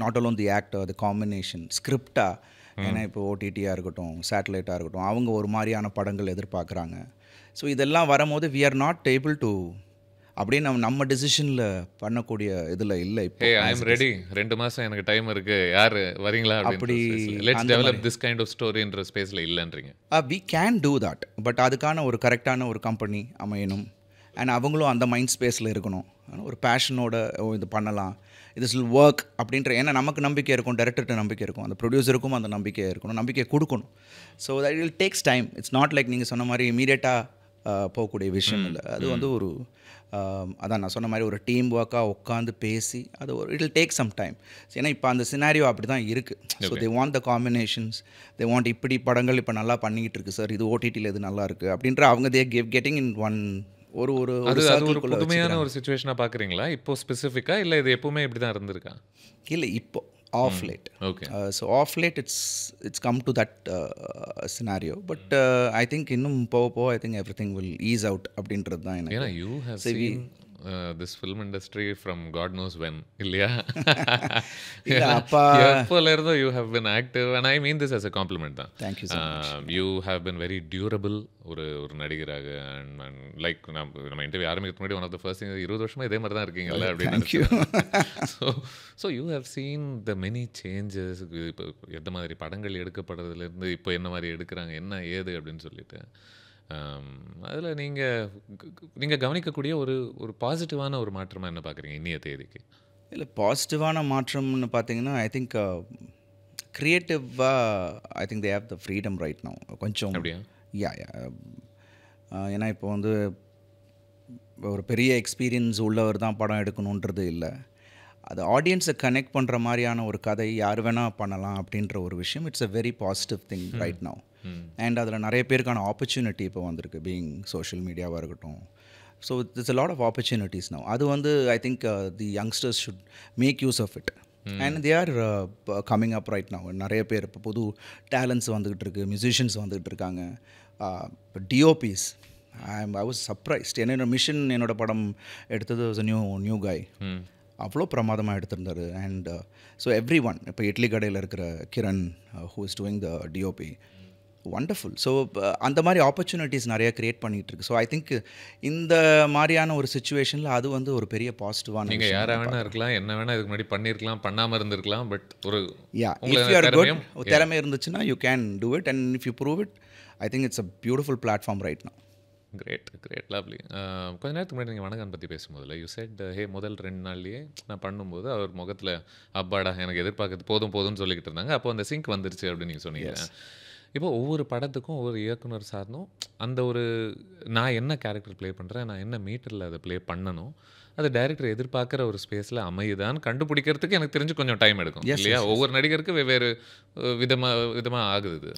not alone the actor, the combination, ஸ்கிரிப்டாக. ஏன்னா இப்போ ஓடிடியாக இருக்கட்டும், சேட்டலைட்டாக இருக்கட்டும், அவங்க ஒரு மாதிரியான படங்கள் எதிர்பார்க்குறாங்க. ஸோ இதெல்லாம் வரும்போது we are not able to அப்படின்னு நம்ம டிசிஷனில் பண்ணக்கூடிய இதில் இல்லை. இப்போ ஐ எம் ரெடி, 2 மாதம் எனக்கு டைம் இருக்குது, யார் வரீங்களா அப்படி let's develop this kind of ஸ்டோரின்ற ஸ்பேஸில் இல்லைன்றீங்க. We can do that. But அதுக்கான ஒரு கரெக்டான ஒரு கம்பெனி அமையணும். அண்ட் அவங்களும் அந்த மைண்ட் ஸ்பேஸில் இருக்கணும். ஒரு பேஷனோட இது பண்ணலாம், இது வில் ஒர்க் அப்படின்ற. ஏன்னா நமக்கு நம்பிக்கை இருக்கும், டைரக்டர்கிட்ட நம்பிக்கை இருக்கும், அந்த ப்ரொடியூசருக்கும் அந்த நம்பிக்கை இருக்கணும், நம்பிக்கை கொடுக்கணும். So that will takes time. It's not like நீங்கள் சொன்ன மாதிரி இமீடியட்டாக போகக்கூடிய விஷயம் இல்லை. அது வந்து ஒரு அதான் நான் சொன்ன மாதிரி ஒரு டீம் ஒர்க்காக உட்காந்து பேசி அது ஒரு it will take some time. ஏன்னா இப்போ அந்த சினாரியோ அப்படி தான் இருக்குது. So they want the combinations, they want இப்படி படங்கள் இப்போ நல்லா பண்ணிக்கிட்டு இருக்கு சார், இது ஓடிடியில் இது நல்லா இருக்குது அப்படின்ற அவங்க தே கெட்டிங் இன் ஒன் ஒரு ஒரு அது ஒரு புதுமையான ஒரு சிச்சுவேஷனாக பார்க்குறீங்களா இப்போ ஸ்பெசிஃபிக்காக, இல்லை இது எப்பவுமே இப்படி தான் இருந்திருக்கா? இல்லை இப்போ of late. Okay. So of late it's come to that scenario. But I think இன்னும் போக போக I think everything will ease out அப்படின்றது தான் எனக்கு. ஏன்னா you have seen this film industry from God knows when, இல்லையா? அப்பா எப்போல இருந்தோ you have been active and I mean this as a compliment தான். Thank you so much. You have been very durable ஒரு நடிகராக. அண்ட் லைக் நம்ம interview ஆரம்பிக்கிறதுக்கு முன்னாடி ஒன் ஆஃப் த ஃபர்ஸ்ட் 20 வருஷமா இதே மாதிரி தான் இருக்கீங்கல்ல அப்படின்னு. So you have scene the many changes. இப்போ எந்த மாதிரி படங்கள் எடுக்கப்படுறதுலேருந்து இப்போ என்ன மாதிரி எடுக்கிறாங்க, என்ன ஏது அப்படின்னு சொல்லிட்டு அதில் நீங்கள் கவனிக்கக்கூடிய ஒரு பாசிட்டிவான ஒரு மாற்றமாக என்ன பார்க்குறீங்க இன்னைய தேதிக்கு? இல்லை, பாசிட்டிவான மாற்றம்னு பார்த்தீங்கன்னா ஐ திங்க் க்ரியேட்டிவாக I think they have the freedom right now கொஞ்சம். அப்படியா? யா. ஏன்னா இப்போ வந்து ஒரு பெரிய எக்ஸ்பீரியன்ஸ் உள்ளவர் தான் படம் எடுக்கணுன்றது இல்லை. அது ஆடியன்ஸை கனெக்ட் பண்ணுற மாதிரியான ஒரு கதை யார் வேணால் பண்ணலாம் அப்படின்ற ஒரு விஷயம். It's a very positive thing right now. And அதில் நிறைய பேருக்கான ஆப்பர்ச்சுனிட்டி இப்போ வந்திருக்கு, பீயிங் சோஷியல் மீடியாவாக இருக்கட்டும். So it's a lot of opportunities now. அது வந்து I think the youngsters should make use of it. And they are coming up right now. நிறைய பேர் இப்போ புது டேலண்ட்ஸ் வந்துக்கிட்டு இருக்கு, மியூசிஷியன்ஸ் வந்துக்கிட்டு இருக்காங்க. இப்போ டிஓபிஸ் ஐ வாஸ் சர்ப்ரைஸ்ட். என்னோட படம் எடுத்தது வாஸ் அ நியூ காய். அவ்வளோ பிரமாதமாக எடுத்திருந்தார். அண்ட் ஸோ எவ்ரி ஒன், இப்போ இட்லி கடையில் இருக்கிற Kiran who is doing the DOP, wonderful. So அந்த மாதிரி ஆப்பர்ச்சுனிட்டிஸ் நிறையா க்ரியேட் பண்ணிகிட்டு இருக்கு. ஸோ ஐ திங்க் இந்த மாதிரியான ஒரு சுச்சுவேஷனில் அது வந்து ஒரு பெரிய பாசிட்டிவான. நீங்கள் யாராக வேணா இருக்கலாம், என்ன வேணால் இதுக்கு முன்னாடி பண்ணியிருக்கலாம், பண்ணாமல் இருந்திருக்கலாம். பட் ஒரு இஃப் யூ ஆர் குட், திறமை இருந்துச்சுன்னா you can do it. And if you prove it, I think it's a beautiful platform right now. Great, lovely. கொஞ்ச நேரத்துக்கு முன்னாடி நீங்கள் வணக்கம் பற்றி பேசும்போதில் யூ செட் ஹே முதல் 2 நாள்லேயே நான் பண்ணும்போது அவர் முகத்தில் அப்பாடா எனக்கு எதிர்பார்க்கறது போதும்னு சொல்லிக்கிட்டு இருந்தாங்க. அப்போ அந்த சிங்க் வந்துருச்சு அப்படின்னு நீங்கள் சொன்னீங்க. இப்போ ஒவ்வொரு படத்துக்கும் ஒவ்வொரு இயக்குனர் சார்ந்தும் அந்த ஒரு நான் என்ன கேரக்டர் ப்ளே பண்ணுறேன், நான் என்ன மீட்டரில் அதை ப்ளே பண்ணணும், அது டைரக்டர் எதிர்பார்க்குற ஒரு ஸ்பேஸில் அமையுதான்னு கண்டுபிடிக்கிறதுக்கு எனக்கு தெரிஞ்சு கொஞ்சம் டைம் எடுக்கும், இல்லையா? ஒவ்வொரு நடிகருக்கு வெவ்வேறு விதமாக ஆகுது.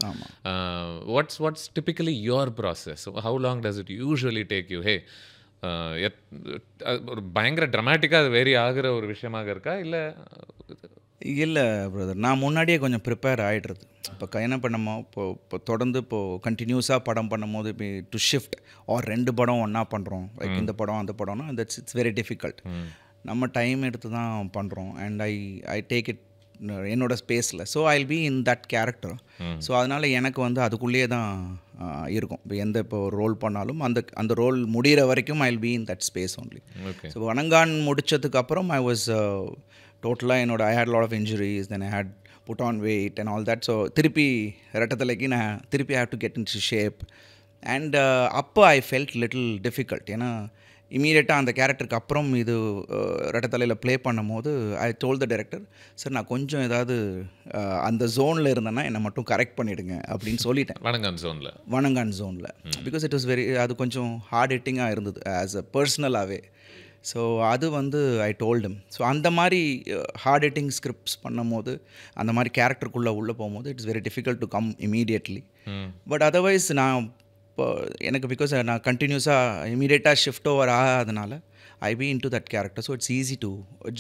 What's typically your process? How long does it usually take you? Hey ஒரு பயங்கர ட்ரமாட்டிக்காக அது வேரி ஆகிற ஒரு விஷயமாக இருக்கா, இல்லை? இல்லை பிரதர், நான் முன்னாடியே கொஞ்சம் ப்ரிப்பேர் ஆகிடுறது. இப்போ என்ன பண்ணமோ இப்போ தொடர்ந்து இப்போது கண்டினியூஸாக படம் பண்ணும் போது இப்போ டு ஷிஃப்ட் ஆர் 2 படம் ஒன்றா பண்ணுறோம், லைக் இந்த படம் அந்த படம்னா இட்ஸ் வெரி டிஃபிகல்ட். நம்ம டைம் எடுத்து தான் பண்ணுறோம். அண்ட் ஐ டேக் இட் என்னோட ஸ்பேஸில். So I will be in that character. So அதனால் எனக்கு வந்து அதுக்குள்ளேயே தான் இருக்கும். இப்போ ரோல் பண்ணாலும் அந்த ரோல் முடிகிற வரைக்கும் I will be in that space only. So Vanangaan முடித்ததுக்கப்புறம் ஐ வாஸ் டோட்டலாக I had lot of injuries, then I had put on weight and all that. So திருப்பி ரெட்டத்தலைக்கு நான் திருப்பி have to get in shape. And அப்போ I felt little difficult. ஏன்னா இமீடியட்டாக அந்த கேரக்டருக்கு அப்புறம் இது ரெட்டத்தலையில் ப்ளே பண்ணும் போது I told the director, sir நான் கொஞ்சம் ஏதாவது அந்த ஜோனில் இருந்தேன்னா என்னை மட்டும் கரெக்ட் பண்ணிவிடுங்க அப்படின்னு சொல்லிட்டேன். வணங்கான் ஜோனில் பிகாஸ் இட் வாஸ் அது கொஞ்சம் ஹார்ட் ஹிட்டிங்காக இருந்தது ஆஸ் அ பர்சனலாகவே. ஸோ அது வந்து ஐ டோல்டம். ஸோ அந்த மாதிரி ஹார்ட் ஹிட்டிங் ஸ்கிரிப்ட்ஸ் பண்ணும் போது, அந்த மாதிரி கேரக்டருக்குள்ளே போகும்போது it's very difficult to come immediately. But otherwise நான் இப்போ எனக்கு பிகாஸ் நான் கண்டினியூஸாக இமீடியட்டாக ஷிஃப்ட் ஓவர் ஆகாதனால I be into that character. So it's easy to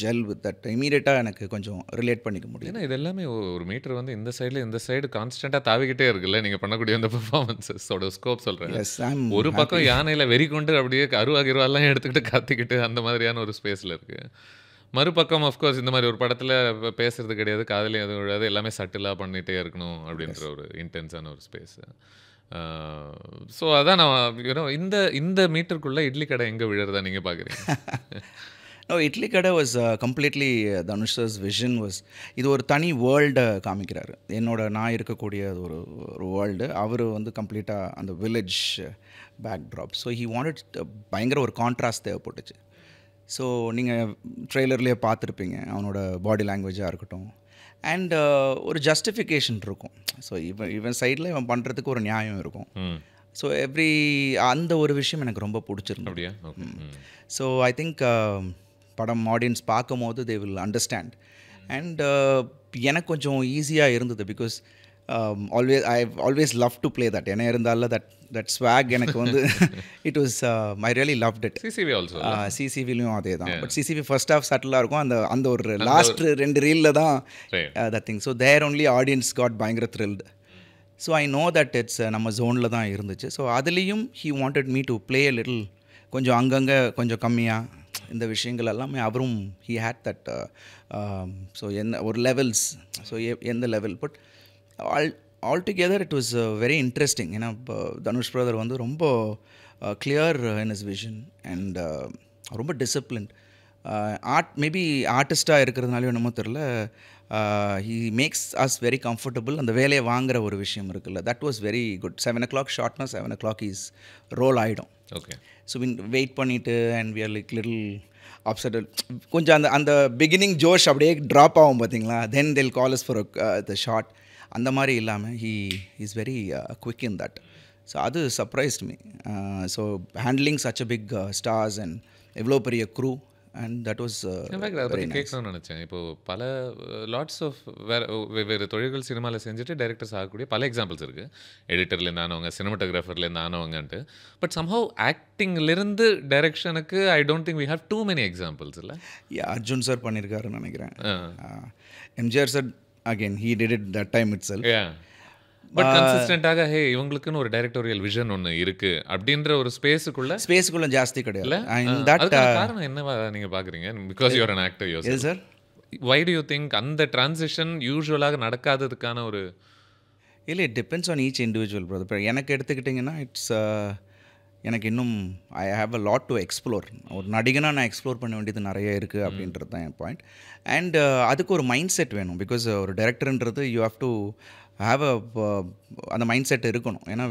gel with that. இமீடியட்டாக எனக்கு கொஞ்சம் ரிலேட் பண்ணிக்க முடியும். ஏன்னா இது எல்லாமே ஒரு மீட்டர் வந்து இந்த சைடு கான்ஸ்டண்ட்டாக தாவிக்கிட்டே இருக்குல்ல நீங்கள் பண்ணக்கூடிய அந்த பெர்ஃபார்மன்ஸஸோட ஸ்கோப் சொல்கிறேன். ஒரு பக்கம் யானையில் வெறி கொண்டு அப்படியே அருவாகிருவாலாம் எடுத்துக்கிட்டு கத்திக்கிட்டு அந்த மாதிரியான ஒரு ஸ்பேஸில் இருக்குது. மறுபக்கம் அஃப்கோர்ஸ் இந்த மாதிரி ஒரு படத்தில் பேசுறது கிடையாது, காதலையும் எதுவும் விடாது, எல்லாமே சட்டிலாக பண்ணிகிட்டே இருக்கணும் அப்படின்ற ஒரு இன்டென்ஸான ஒரு ஸ்பேஸு. ஸோ அதான் நான் இந்த மீட்டருக்குள்ளே இட்லி கடை எங்கே விழுறதா நீங்கள் பார்க்குறீங்க? நோ, இட்லி கடை வாஸ் கம்ப்ளீட்லி தனுஷஸ் விஷன் வாஸ் இது ஒரு தனி வேர்ல்டை காமிக்கிறாரு. நான் இருக்கக்கூடிய ஒரு வேர்ல்டு அவர் வந்து கம்ப்ளீட்டாக அந்த village backdrop. So he wanted பயங்கர ஒரு கான்ட்ராஸ்ட் தேவைப்பட்டுச்சு. ஸோ நீங்கள் ட்ரெய்லர்லேயே பார்த்துருப்பீங்க அவனோட பாடி லாங்குவேஜாக இருக்கட்டும். அண்ட் ஒரு ஜஸ்டிஃபிகேஷன் இருக்கும். ஸோ இவன் சைடில் இவன் பண்ணுறதுக்கு ஒரு நியாயம் இருக்கும். ஸோ அந்த ஒரு விஷயம் எனக்கு ரொம்ப பிடிச்சிருந்தது. அப்படியா? ஓகே. ஸோ ஐ திங்க் படம் ஆடியன்ஸ் பார்க்கும்போது தே வில் அண்டர்ஸ்டாண்ட். அண்ட் எனக்கு கொஞ்சம் ஈஸியாக இருந்தது because always love to play that. என்ன இருந்தாலும் தட் ஸ்வாக் எனக்கு வந்து it was I really loved it. CCV also. சிசிவிலையும் அதே தான். பட் சிசிவி ஃபர்ஸ்ட் ஹாஃப் சட்டிலாக இருக்கும். அந்த ஒரு லாஸ்ட் 2 ரீலில் தான் that thing. So there only audience got பயங்கர thrilled. So I know that it's நம்ம ஜோனில் தான் இருந்துச்சு. ஸோ அதுலேயும் he wanted me to play a little கொஞ்சம் அங்கங்கே கொஞ்சம் கம்மியாக இந்த விஷயங்கள் எல்லாமே அவரும் ஹீ ஹேட் தட். ஸோ ஒரு லெவல்ஸ், ஸோ எந்த level but all together it was very interesting. ஏன்னா இப்போ தனுஷ் பிரதர் வந்து ரொம்ப clear in is vision and ரொம்ப டிசிப்ளின்ட். மேபி ஆர்டிஸ்டாக இருக்கிறதுனாலையும் என்னமோ தெரில, he makes us very comfortable. அந்த வேலையை வாங்குகிற ஒரு விஷயம் இருக்குல்ல, that was very good. 7 o'clock ஷார்ட்னா 7 o'clock is roll ஆகிடும். ஓகே. ஸோ வெயிட் பண்ணிவிட்டு and we are like little upset. கொஞ்சம் அந்த பிகினிங் ஜோஷ் அப்படியே ட்ராப் ஆகும் பார்த்தீங்களா, then they'll call as far the shot. அந்த மாதிரி இல்லாமல் he is very quick in that. So அது surprised me. So handling such a big stars and எவ்வளோ பெரிய க்ரூ அண்ட் தட் வாஸ் அதை பற்றி கேட்கணும்னு நினச்சேன். இப்போது பல லாட்ஸ் ஆஃப் வெவ்வேறு தொழில்கள் சினிமாவில் செஞ்சுட்டு டைரக்டர்ஸ் ஆகக்கூடிய பல எக்ஸாம்பிள்ஸ் இருக்குது. எடிட்டர்லேருந்து ஆனவங்க, சினிமாட்டோகிராஃபர்லேருந்து ஆனவங்கன்ட்டு. பட் சம்ஹவ் ஆக்டிங்லேருந்து டைரக்ஷனுக்கு I don't think we have too many examples இல்லை? அர்ஜுன் சார் பண்ணியிருக்காருன்னு நினைக்கிறேன். MGR sir again he did it that time itself. But கன்சிஸ்டன்ட்டாக ஹே இவங்களுக்குன்னு ஒரு டைரக்டோரியல் விஷன் ஒன்று இருக்குது அப்படின்ற ஒரு ஸ்பேஸுக்குள்ளே ஜாஸ்தி கிடையாது. காரணம் என்னவா நீங்கள் பார்க்குறீங்க? Because you are an actor yourself. Sir why do you think அந்த டிரான்சிஷன் யூஸ்வலாக நடக்காததுக்கான ஒரு இல்லை, it depends on each individual brother. இப்போ எனக்கு எடுத்துக்கிட்டிங்கன்னா எனக்கு இன்னும் I have a lot to explore. ஒரு நடிகனாக நான் எக்ஸ்ப்ளோர் பண்ண வேண்டியது நிறைய இருக்குது அப்படின்றது தான் என் பாயிண்ட். அண்ட் அதுக்கு ஒரு மைண்ட் செட் வேணும். பிகாஸ் ஒரு டைரக்டர்ன்றது யூ ஹாவ் டு ஹாவ் அந்த மைண்ட் செட் இருக்கணும். ஏன்னா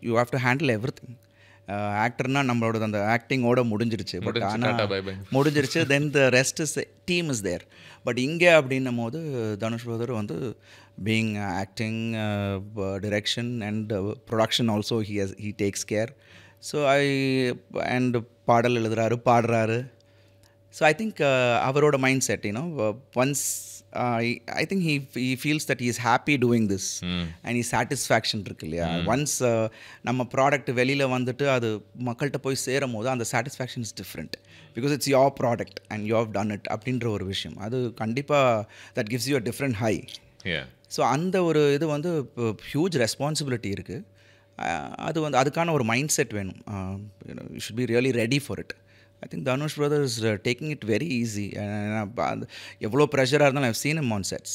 you have to handle everything. ஆக்டர்னால் நம்மளோட அந்த ஆக்டிங்கோட முடிஞ்சிருச்சு. பட் ஆனால் முடிஞ்சிருச்சு, then the rest is team is there. But இங்கே அப்படின்னும் போது தனுஷ் பிரதர் வந்து being acting, direction and production also he takes care. So and பாடல் எழுதுறாரு, பாடுறாரு. ஸோ ஐ திங்க் அவரோட mind set once I think he feels that he is happy doing this and his satisfaction இருக்கு இல்லையா. Once நம்ம product வெளியில் வந்துட்டு அது மக்கள்கிட்ட போய் சேரும் போது அந்த satisfaction is different. Because it's your product and you have done it அப்படின்ற ஒரு விஷயம் அது கண்டிப்பாக that gives you a different high. So அந்த ஒரு இது வந்து ஹியூஜ் ரெஸ்பான்சிபிலிட்டி இருக்குது. அது வந்து அதுக்கான ஒரு மைண்ட் செட் வேணும். You should be really ready for it. I think Dhanush brother is taking it very easy. எவ்வளோ ப்ரெஷராக இருந்தாலும் I've seen him on sets.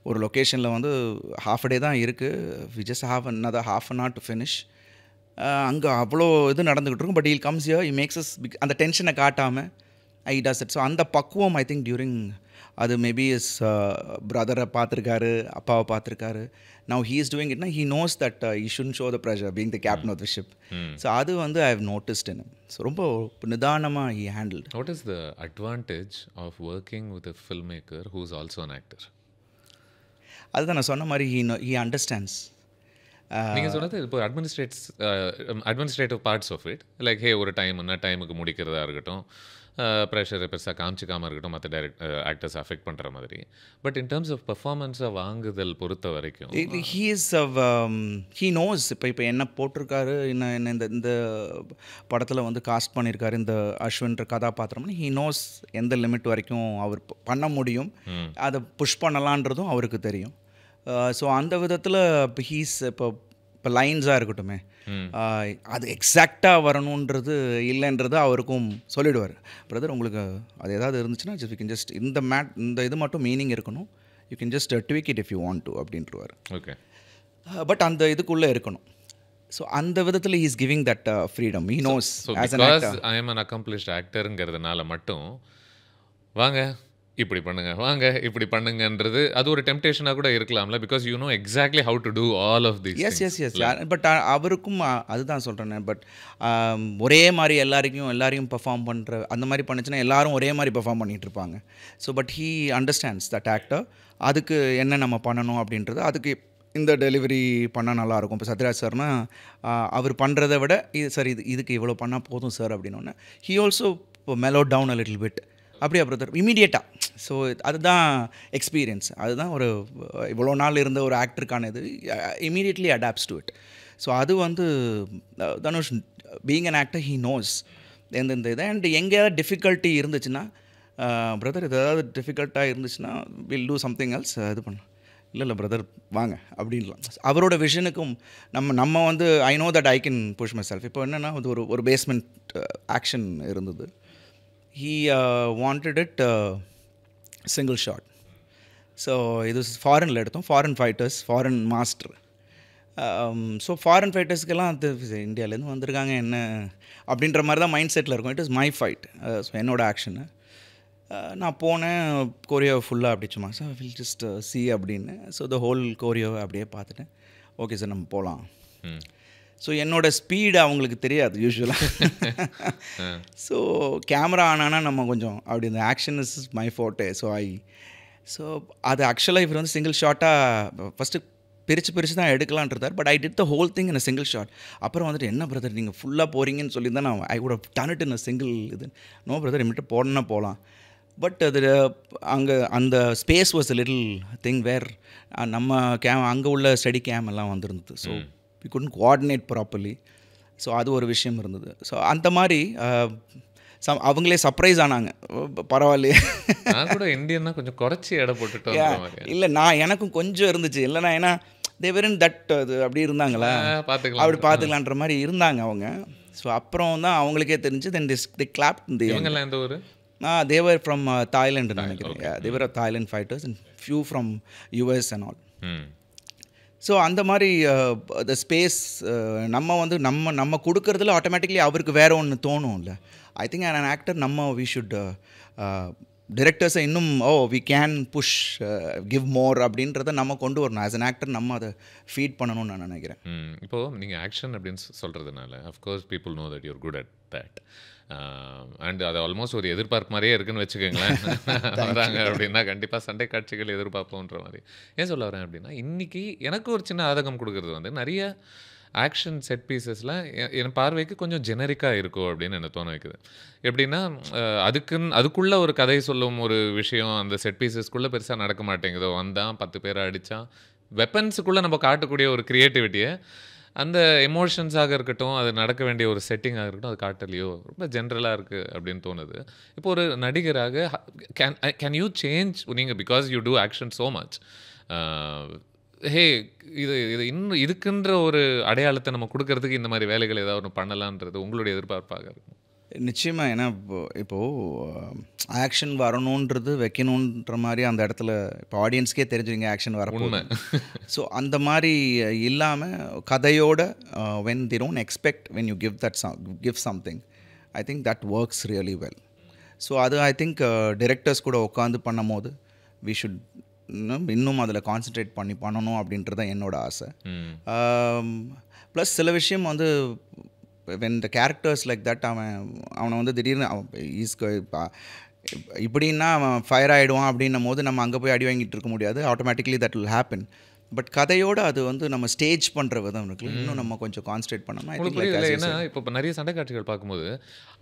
ஒரு லொக்கேஷனில் வந்து half a day தான் இருக்குது. We just have another half an hour to finish. அங்கே அவ்வளோ இது நடந்துக்கிட்டு இருக்கும். But he comes here, he makes us அந்த டென்ஷனை காட்டாமல் he does it. ஸோ அந்த பக்குவம் ஐ திங்க் டியூரிங் அது மேபி இஸ் பிரதரை பார்த்துருக்காரு, அப்பாவை பார்த்துருக்காரு. Now he is doing it, he knows that he shouldn't show the pressure being the captain of the ship. So அது வந்து I have noticed in him. So ரொம்ப நிதானமாக he handled. What is the advantage of working with a filmmaker who is also an actor? அதுதான் நான் சொன்ன மாதிரி he understands. நீங்கள் சொன்னது இப்போ administrative parts of it, like hey ஒரு டைமுக்கு முடிக்கிறதா இருக்கட்டும், ப்ரெஷரை பெருசாக காமிச்சிக்காமல் இருக்கட்டும், மற்ற ஆக்டர்ஸ் அஃபெக்ட் பண்ணுற மாதிரி. பட் இன் டர்ம்ஸ் ஆஃப் பர்ஃபார்மன்ஸை வாங்குதல் பொறுத்த வரைக்கும் ஹீ நோஸ். இப்போ என்ன போட்டிருக்காரு, என்ன இந்த படத்தில் வந்து காஸ்ட் பண்ணியிருக்காரு இந்த அஸ்வின்ற கதாபாத்திரம்னு ஹீ நோஸ் எந்த லிமிட் வரைக்கும் அவர் பண்ண முடியும், அதை புஷ் பண்ணலான்றதும் அவருக்கு தெரியும். ஸோ அந்த விதத்தில் இப்போ லைன்ஸாக இருக்கட்டுமே, அது எக்ஸாக்டாக வரணுன்றது இல்லைன்றது அவருக்கும் சொல்லிடுவார். பிரதர் உங்களுக்கு அது ஏதாவது இருந்துச்சுன்னா வி கேன் ஜஸ்ட் இந்த இது மட்டும் மீனிங் இருக்கணும், you can just tweak it if you want to அப்படின்ட்டுருவார். ஓகே. பட் அந்த இதுக்குள்ளே இருக்கணும். ஸோ அந்த விதத்தில் he is giving that freedom. He knows I am an accomplished ஆக்டருங்கிறதுனால மட்டும் வாங்க இப்படி பண்ணுங்க, வாங்க இப்படி பண்ணுங்கன்றது அது ஒரு டெம்டேஷனாக கூட இருக்கலாம்ல. Because you know exactly how to do all of this. Yes. But அவருக்கும் அதுதான் சொல்கிறேன். பட் ஒரே மாதிரி எல்லாரையும் பெர்ஃபார்ம் பண்ணுற அந்த மாதிரி பண்ணுச்சுன்னா எல்லாரும் ஒரே மாதிரி பெர்ஃபார்ம் பண்ணிகிட்டு இருப்பாங்க. So but he understands that actor, அதுக்கு என்ன நம்ம பண்ணணும் அப்படின்றது, அதுக்கு இந்த டெலிவரி பண்ணால் நல்லாயிருக்கும். இப்போ சத்யராஜ் சார்னா அவர் பண்ணுறத விட சார் இதுக்கு இவ்வளோ பண்ணால் போதும் சார் அப்படின்னோடனே he also mellow down a little bit அப்படியே பிரதர் இமீடியட்டாக. ஸோ அதுதான் எக்ஸ்பீரியன்ஸ். அதுதான் ஒரு இவ்வளோ நாள் இருந்த ஒரு ஆக்டருக்கான இது immediately adapts to it. So அது வந்து Dhanush being an actor he knows எந்தெந்த இதை. அண்ட் எங்கேயாவது டிஃபிகல்ட்டி இருந்துச்சுன்னா பிரதர் இது ஏதாவது டிஃபிகல்ட்டாக இருந்துச்சுன்னா வில் டூ சம்திங் எல்ஸ் இது பண்ண இல்லை பிரதர் வாங்க அப்படின்லாம். அவரோட விஷனுக்கும் நம்ம வந்து I know that I can push myself. இப்போ என்னென்னா அது ஒரு பேஸ்மெண்ட் ஆக்ஷன் இருந்தது. He wanted it single shot. So இது ஃபாரினில் எடுத்தோம். Foreign fighters, foreign master. So foreign ஃபைட்டர்ஸ்க்கெல்லாம் அது இந்தியாவிலேருந்து வந்திருக்காங்க என்ன அப்படின்ற மாதிரி தான் மைண்ட் செட்டில் இருக்கும். It is my fight. So என்னோடய ஆக்ஷனு நான் போனேன். கோரியோ ஃபுல்லாக அப்படி சும்மா சார் வில் ஜஸ்ட் சி அப்படின்னு. ஸோ த ஹோல் கோரியோவை அப்படியே பார்த்துட்டேன். ஓகே சார் நம்ம போகலாம். ஸோ என்னோடய ஸ்பீடு அவங்களுக்கு தெரியாது யூஸ்வலாக. ஸோ கேமரா ஆனானா நம்ம கொஞ்சம் அப்படி இந்த action is my forte. So அது ஆக்சுவலாக இவர் வந்து சிங்கிள் ஷாட்டாக ஃபஸ்ட்டு பிரித்து தான் எடுக்கலான்றார். But I did the whole thing in a single shot. அப்புறம் வந்துட்டு என்ன பிரதர் நீங்கள் ஃபுல்லாக போகிறீங்கன்னு சொல்லி தான் நான் I would have done it in a single இது. நோ பிரதர் இமிட்ட போடணுன்னா போகலாம். பட் அது அங்கே அந்த space was a little thing where நம்ம அங்கே உள்ள ஸ்டடி கேம் எல்லாம் வந்துருந்தது. So we couldn't coordinate properly. So அது ஒரு விஷயம் இருந்தது. ஸோ அந்த மாதிரி அவங்களே சர்ப்ரைஸ் ஆனாங்க. பரவாயில்லையே நான் கூட இந்தியன்னா கொஞ்சம் குறைச்சி எடை போட்டுட்டோம். இல்லை எனக்கும் கொஞ்சம் இருந்துச்சு. இல்லைனா ஏன்னா தேவரன் தட் அது அப்படி இருந்தாங்களா அப்படி பார்த்துக்கலான்ற மாதிரி இருந்தாங்க அவங்க. ஸோ அப்புறம் தான் அவங்களுக்கே தெரிஞ்சு தென் தி கிளாப். இவங்கெல்லாம் எந்த ஊர்? தேவர் ஃப்ரம் தாய்லாண்டு நினைக்கிறேன். They were are Thailand fighters and few from US and all. So அந்த மாதிரி த ஸ்பேஸ் நம்ம வந்து நம்ம கொடுக்குறதுல ஆட்டோமேட்டிக்லி அவருக்கு வேறு ஒன்று தோணும் இல்லை. I think an actor we should டிரெக்டர்ஸை இன்னும் we can push give more அப்படின்றத நம்ம கொண்டு வரணும். ஆஸ் அன் ஆக்டர் நம்ம அதை ஃபீட் பண்ணணும்னு நான் நினைக்கிறேன். இப்போது நீங்கள் ஆக்ஷன் அப்படின்னு சொல்கிறதுனால of course people know that you're good at that. And அது ஆல்மோஸ்ட் ஒரு எதிர்பார்ப்பு மாதிரியே இருக்குன்னு வச்சுக்கோங்களேன். வராங்க அப்படின்னா கண்டிப்பாக சண்டை காட்சிகள் எதிர்பார்ப்போன்ற மாதிரி. ஏன் சொல்ல வரேன் அப்படின்னா இன்றைக்கி எனக்கு ஒரு சின்ன ஆதகம் கொடுக்குறது வந்து நிறைய ஆக்ஷன் செட் பீசஸ்லாம் என் பார்வைக்கு கொஞ்சம் ஜெனரிக்காக இருக்கும் அப்படின்னு எனக்கு தோண வைக்குது. எப்படின்னா அதுக்குள்ளே ஒரு கதை சொல்லும் ஒரு விஷயம் அந்த செட் பீசஸ்க்குள்ளே பெருசாக நடக்க மாட்டேங்குதோ. வந்தான் 10 பேரை அடித்தான். வெப்பன்ஸுக்குள்ளே நம்ம காட்டக்கூடிய ஒரு க்ரியேட்டிவிட்டியை அந்த எமோஷன்ஸாக இருக்கட்டும், அது நடக்க வேண்டிய ஒரு செட்டிங்காக இருக்கட்டும், அது காட்டலையோ ரொம்ப ஜென்ரலாக இருக்குது அப்படின்னு தோணுது. இப்போ ஒரு நடிகராக கேன் யூ சேஞ்ச் நீங்கள் because you do action so much. ஹே இது இன்னும் இதுக்குன்ற ஒரு அடையாளத்தை நம்ம கொடுக்கறதுக்கு இந்த மாதிரி வேலைகள் ஏதாவது ஒன்று பண்ணலான்றது உங்களுடைய எதிர்பார்ப்பாக இருக்கும்? நிச்சயமாக. ஏன்னா இப்போது ஆக்ஷன் வரணுன்றது வைக்கணுன்ற மாதிரி அந்த இடத்துல இப்போ ஆடியன்ஸ்க்கே தெரிஞ்சுங்க ஆக்ஷன் வரப்போகுது. ஸோ அந்த மாதிரி இல்லாமல் கதையோட when they don't expect when you give something I think that works really well. So அது ஐ திங்க் டிரெக்டர்ஸ் கூட உட்காந்து பண்ணும் போது வி ஷுட் இன்னும் அதில் கான்சன்ட்ரேட் பண்ணணும் அப்படின்றது தான் என்னோட ஆசை. ப்ளஸ் சில விஷயம் வந்து when the characters like that அவனை வந்து திடீர்னு இப்படின்னா அவன் ஃபயர் ஆகிடுவான் அப்படின்னும் போது நம்ம அங்கே போய் அடி வாங்கிட்டு இருக்க முடியாது. Automatically that will happen. But கதையோடு அது வந்து நம்ம ஸ்டேஜ் பண்ணுற விதம் இருக்குல்ல, இன்னும் நம்ம கொஞ்சம் கான்சன்ட்ரேட் பண்ணணும். ஏன்னா இப்போ நிறைய சண்டை காட்சிகள் பார்க்கும்போது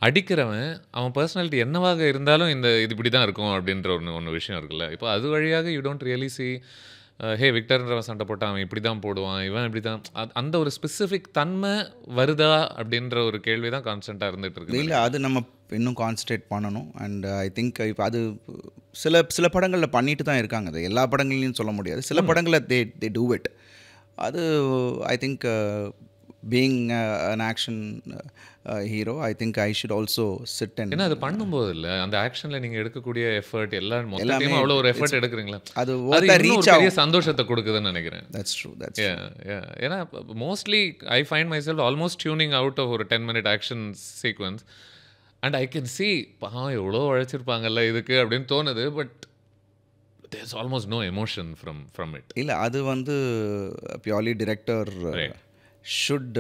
அடிக்கிறவன் அவன் பர்சனாலிட்டி என்னவாக இருந்தாலும் இது இப்படி தான் இருக்கும் அப்படின்ற ஒன்று விஷயம் இருக்குல்ல. இப்போ அது வழியாக யூ டோன்ட் ரியலி சி ஹே விக்டர்ன்றவன் சண்டை போட்டான் அவன் இப்படி தான் போடுவான், இவன் இப்படி தான், அந்த ஒரு ஸ்பெசிஃபிக் தன்மை வருதா அப்படின்ற ஒரு கேள்வி தான் கான்ஸ்டண்ட்டாக இருந்துகிட்டு இருக்கு. இல்லை, அது நம்ம இன்னும் கான்சன்ட்ரேட் பண்ணணும். அண்ட் ஐ திங்க் இப்போ அது சில படங்களில் பண்ணிட்டு தான் இருக்காங்க. அது எல்லா படங்கள்லையும் சொல்ல முடியாது. சில படங்களில் தே டூ இட். அது I think being an action hero, I think I should also sit and ஏன்னா அது பண்ணும்போது இல்லை அந்த ஆக்ஷனில் நீங்கள் எடுக்கக்கூடிய எஃபர்ட் எல்லாமே அவ்வளோ ஒரு எஃபர்ட் எடுக்கிறீங்களா, அது ரீச் பெரிய சந்தோஷத்தை கொடுக்குதுன்னு நினைக்கிறேன். That's true. ஏன்னா mostly I find myself almost tuning out of ஒரு 10-minute action sequence and I can see எவ்வளோ உழைச்சிருப்பாங்கல்ல இதுக்கு அப்படின்னு தோணுது. But there's almost no emotion from it. இல்லை, அது வந்து purely director should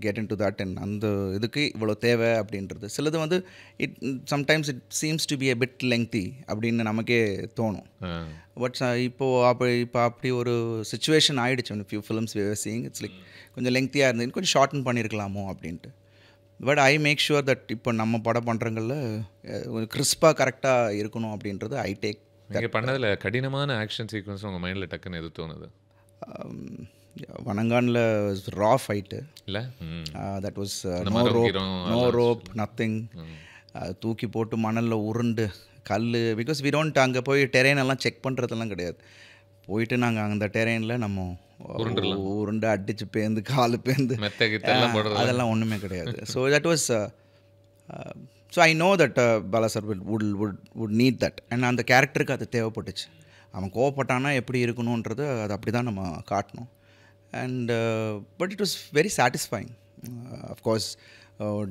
get into that and அந்த இதுக்கு இவ்வளோ தேவை அப்படின்றது. சிலது வந்து it sometimes it seems to be a bit lengthy அப்படின்னு நமக்கே தோணும். பட் இப்போ அப்படி ஒரு சுச்சுவேஷன் ஆகிடுச்சு. Few films we were seeing it's like கொஞ்சம் லெங்க்த்தியாக இருந்தது, கொஞ்சம் ஷார்ட்டன் பண்ணியிருக்கலாமோ அப்படின்ட்டு. But I make sure that இப்போ நம்ம படம் பண்ணுறங்களில் கொஞ்சம் கிறிஸ்பாக கரெக்டாக இருக்கணும் அப்படின்றது ஐ டேக். நீங்கள் பண்ணதில் கடினமான ஆக்ஷன் சீக்வன்ஸ் உங்கள் மைண்டில் டக்குன்னு எது தோணுது? வனங்கானில் ரா ஃபைட்டு இல்லை, தட் வாஸ் மரம் நோ ரோப் நத்திங். தூக்கி போட்டு மணலில் உருண்டு கல், பிகாஸ் வி டோன்ட் அங்கே போய் டெரெயின் எல்லாம் செக் பண்ணுறதெல்லாம் கிடையாது. போயிட்டு நாங்கள் அந்த டெரெயினில் நம்ம உருண்டு அடித்து பேர்ந்து காலு பேர்ந்து அதெல்லாம் ஒன்றுமே கிடையாது. So that was so I know that Bala sir would need that. And அந்த கேரக்டருக்கு அது தேவைப்பட்டுச்சு. அவன் கோவப்பட்டானா எப்படி இருக்கணுன்றது அது அப்படி தான் நம்ம காட்டணும். And but it was very satisfying. Of course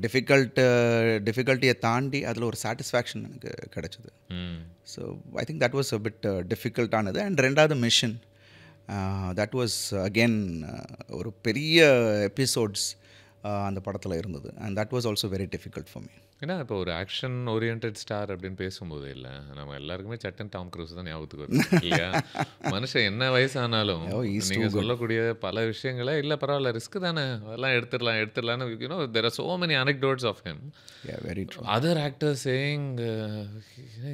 டிஃபிகல்ட்டியை தாண்டி அதில் ஒரு சாட்டிஸ்ஃபேக்ஷன் எனக்கு கிடச்சிது. So I think that was a bit டிஃபிகல்ட்டானது. அண்ட் ரெண்டாவது மிஷன், தட் வாஸ் அகெயின் ஒரு பெரிய எபிசோட்ஸ் அந்த படத்தில் இருந்தது. And that was also very difficult for me. ஏன்னா இப்போ ஒரு ஆக்ஷன் ஓரியன்ட் ஸ்டார் அப்படின்னு பேசும்போது இல்லை, நம்ம எல்லாருக்குமே சட்டன் டாம் க்ரூஸ் தான் ஞாபகத்துக்கு வரும் இல்லையா? மனுஷன் என்ன வயசானாலும் நீங்கள் சொல்லக்கூடிய பல விஷயங்களை இல்லை பரவாயில்ல ரிஸ்க் தானே அதெல்லாம் எடுத்துடலான்னு you know there are so many anecdotes of him. Other actors saying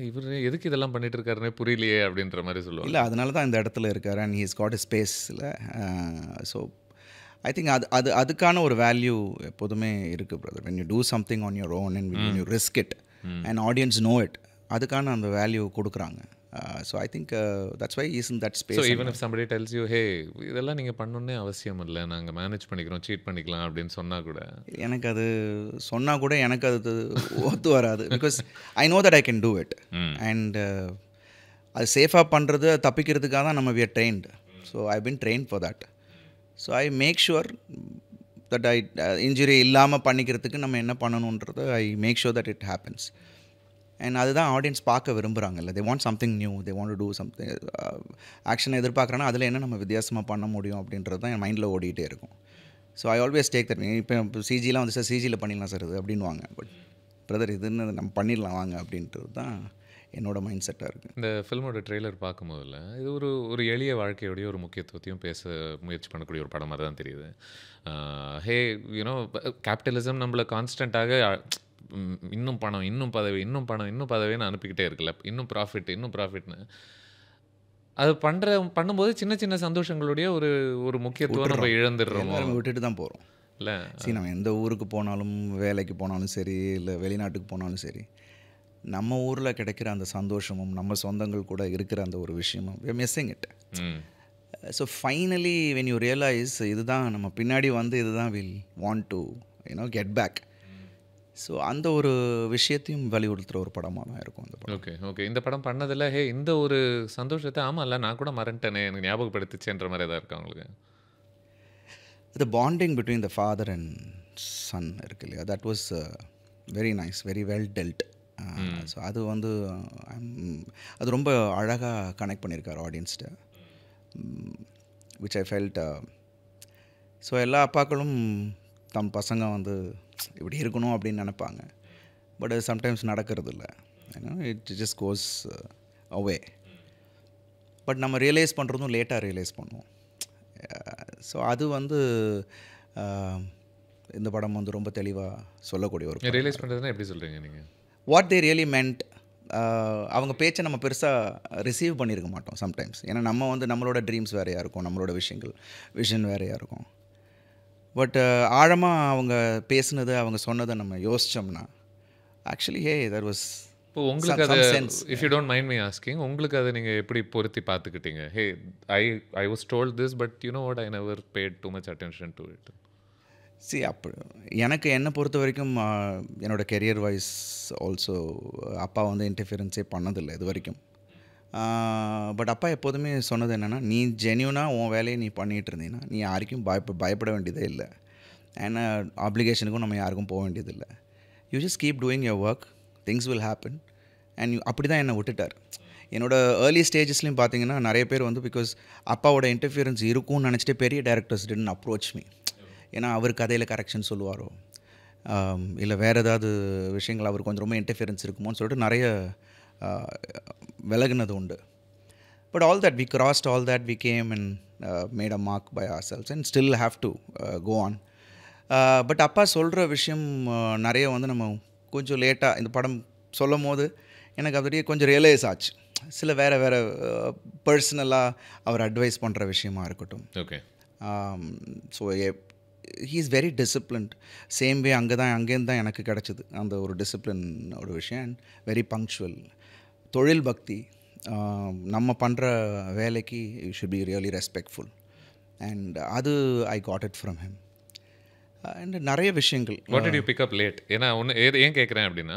இவர் எதுக்கு இதெல்லாம் பண்ணிட்டு இருக்காருன்னே புரியலையே அப்படின்ற மாதிரி சொல்லுவாங்க. இல்லை, அதனால தான் இந்த இடத்துல இருக்காரு. அண்ட் ஹீஸ் காட் ஸ்பேஸ் இல்லை. ஸோ ஐ திங்க் அதுக்கான ஒரு வேல்யூ எப்போதுமே இருக்குது brother. When you do something on your own and when you risk it and audience know it, அதுக்கான அந்த வேல்யூ கொடுக்குறாங்க. So I think that's why is in that space. So even if somebody tells you hey இதெல்லாம் நீங்கள் பண்ணணுன்னே அவசியம் இல்லை, நாங்கள் manage பண்ணிக்கிறோம், seat பண்ணிக்கலாம் அப்படின்னு சொன்னால் கூட, எனக்கு அது சொன்னால் கூட எனக்கு அது ஒத்து வராது. Because I know that I can do it. And அது சேஃபாக பண்ணுறது தப்பிக்கிறதுக்காக தான் நம்ம we are trained. So I been train for that. So I make sure that injury இல்லாமல் பண்ணிக்கிறதுக்கு நம்ம என்ன பண்ணணுன்றது I make sure that it happens. And அதுதான் ஆடியன்ஸ் பார்க்க விரும்புகிறாங்கல்ல. They want something new, they want to do something. Action எதிர்பார்க்குறாங்கன்னா அதில் என்ன நம்ம வித்தியாசமாக பண்ண முடியும் அப்படின்றது தான் என் மைண்டில் ஓடிக்கிட்டே இருக்கும். So I always take that. இப்போ சிஜிலாம் வந்து சார் சிஜியில் பண்ணிடலாம் சார் இது அப்படின்வாங்க. பட் பிரதர் இதுன்னு நம்ம பண்ணிடலாம் வாங்க அப்படின்றது தான் என்னோட மைண்ட் செட்டாக இருக்குது. இந்த ஃபில்மோட ட்ரெய்லர் பார்க்கும்போதில் இது ஒரு எளிய வாழ்க்கையோடைய ஒரு முக்கியத்துவத்தையும் பேச முயற்சி பண்ணக்கூடிய ஒரு படம் மாதிரி தான் தெரியுது. ஹே யூனோ கேபிட்டலிசம் நம்மளை கான்ஸ்டண்ட்டாக இன்னும் பணம், இன்னும் பதவி, இன்னும் பணம், இன்னும் பதவின்னு அனுப்பிக்கிட்டே இருக்குல்ல, இன்னும் ப்ராஃபிட்னு. அது பண்ணும்போது சின்ன சின்ன சந்தோஷங்களுடைய ஒரு முக்கியத்துவம் நம்ம இழந்துடுறோம், விட்டுட்டு தான் போகிறோம் இல்லை. சரி, நம்ம எந்த ஊருக்கு போனாலும், வேலைக்கு போனாலும் சரி, இல்லை வெளிநாட்டுக்கு போனாலும் சரி, நம்ம ஊரில் கிடைக்கிற அந்த சந்தோஷமும் நம்ம சொந்தங்கள் கூட இருக்கிற அந்த ஒரு விஷயமும் we are missing it. So finally when you realize இதுதான் நம்ம பின்னாடி வந்து இதுதான் will want to get back. So அந்த ஒரு விஷயத்தையும் வலியுறுத்துகிற ஒரு படமாக தான் இருக்கும் அந்த படம். ஓகே இந்த படம் பண்ணதில் இந்த ஒரு சந்தோஷத்தை ஆமாம் இல்லை நான் கூட மறந்துட்டேனே எனக்கு ஞாபகப்படுத்திச்சேன்ற மாதிரி தான் இருக்கு அவங்களுக்கு. the bonding between the father and son இருக்கு இல்லையா, that was very nice, very well dealt. So அது வந்து அது ரொம்ப அழகாக கனெக்ட் பண்ணியிருக்காரு ஆடியன்ஸ்கிட்ட, விச் ஐ ஃபெல்ட். ஸோ எல்லா அப்பாக்களும் தம் பசங்க வந்து இப்படி இருக்கணும் அப்படின்னு நினைப்பாங்க. பட் அது சம்டைம்ஸ் நடக்கிறது இல்லை. It just cos away. But நம்ம ரியலைஸ் பண்ணுறதும் லேட்டாக ரியலைஸ் பண்ணுவோம். ஸோ அது வந்து இந்த படம் வந்து ரொம்ப தெளிவாக சொல்லக்கூடிய ஒரு. ரியலைஸ் பண்ணுறதுன்னா எப்படி சொல்கிறீங்க நீங்கள்? What they really மென்ட். அவங்க பேச்சை நம்ம பெருசாக ரிசீவ் பண்ணியிருக்க மாட்டோம் சம்டைம்ஸ். ஏன்னா நம்ம வந்து நம்மளோட ட்ரீம்ஸ் வேறையாக இருக்கும், நம்மளோட விஷன் வேறையாக இருக்கும். பட் ஆழமாக அவங்க பேசுனது, அவங்க சொன்னதை நம்ம யோசித்தோம்னா ஆக்சுவலி தேர் வாஸ். இப்போ உங்களுக்கு அது, if you don't mind me asking, உங்களுக்கு அதை நீங்கள் எப்படி பொருத்தி பார்த்துக்கிட்டீங்க? ஹே I was told this but you know what, I never paid too much attention to it. அப்படி எனக்கு என்னை பொறுத்த வரைக்கும் என்னோடய கெரியர் வைஸ் ஆல்சோ அப்பா வந்து இன்டர்ஃபியரன்ஸே பண்ணதில்லை இது வரைக்கும். பட் அப்பா எப்போதுமே சொன்னது என்னென்னா, நீ ஜென்யூனாக உன் வேலையை நீ பண்ணிகிட்டு இருந்தீங்கன்னா நீ யாருக்கும் பயப்பட வேண்டியதே இல்லை. ஏன்னா ஆப்ளிகேஷனுக்கும் நம்ம யாருக்கும் போக வேண்டியதில்லை. You just keep doing your work, things will happen. And அப்படி தான் என்னை விட்டுட்டார். என்னோடய ஏர்லி ஸ்டேஜஸ்லையும் பார்த்தீங்கன்னா நிறைய பேர் வந்து பிகாஸ் அப்பாவோட இன்டர்ஃபியரன்ஸ் இருக்கும்னு நினச்சிட்டு பெரிய டேரக்டர்ஸ் டிடன்ட் அப்ரோச் மீ. ஏன்னா அவர் கதையில் கரெக்ஷன் சொல்லுவாரோ இல்லை வேறு ஏதாவது விஷயங்கள் அவர் கொஞ்சம் ரொம்ப இன்டர்ஃபியரன்ஸ் இருக்குமோன்னு சொல்லிட்டு நிறைய விலகுனது உண்டு. But all that, we crossed all that, we came and made a mark by ourselves and still have to go on. But அப்பா சொல்கிற விஷயம் நிறைய வந்து நம்ம கொஞ்சம் லேட்டாக இந்த படம் சொல்லும் போது எனக்கு அப்படியே கொஞ்சம் ரியலைஸ் ஆச்சு. சில வேறு பர்சனலாக அவர் அட்வைஸ் பண்ணுற விஷயமா இருக்கட்டும். Okay. So he is very disciplined. Same way அங்கேருந்து தான் எனக்கு கிடச்சிது அந்த ஒரு டிசிப்ளினோட விஷயம். And very punctual. தொழில் பக்தி. நம்ம பண்ணுற வேலைக்கு you should be really respectful. And அது I got it from him. And நிறைய விஷயங்கள். What did you pick up late? ஏன்னா ஏன் கேட்குறேன் அப்படின்னா,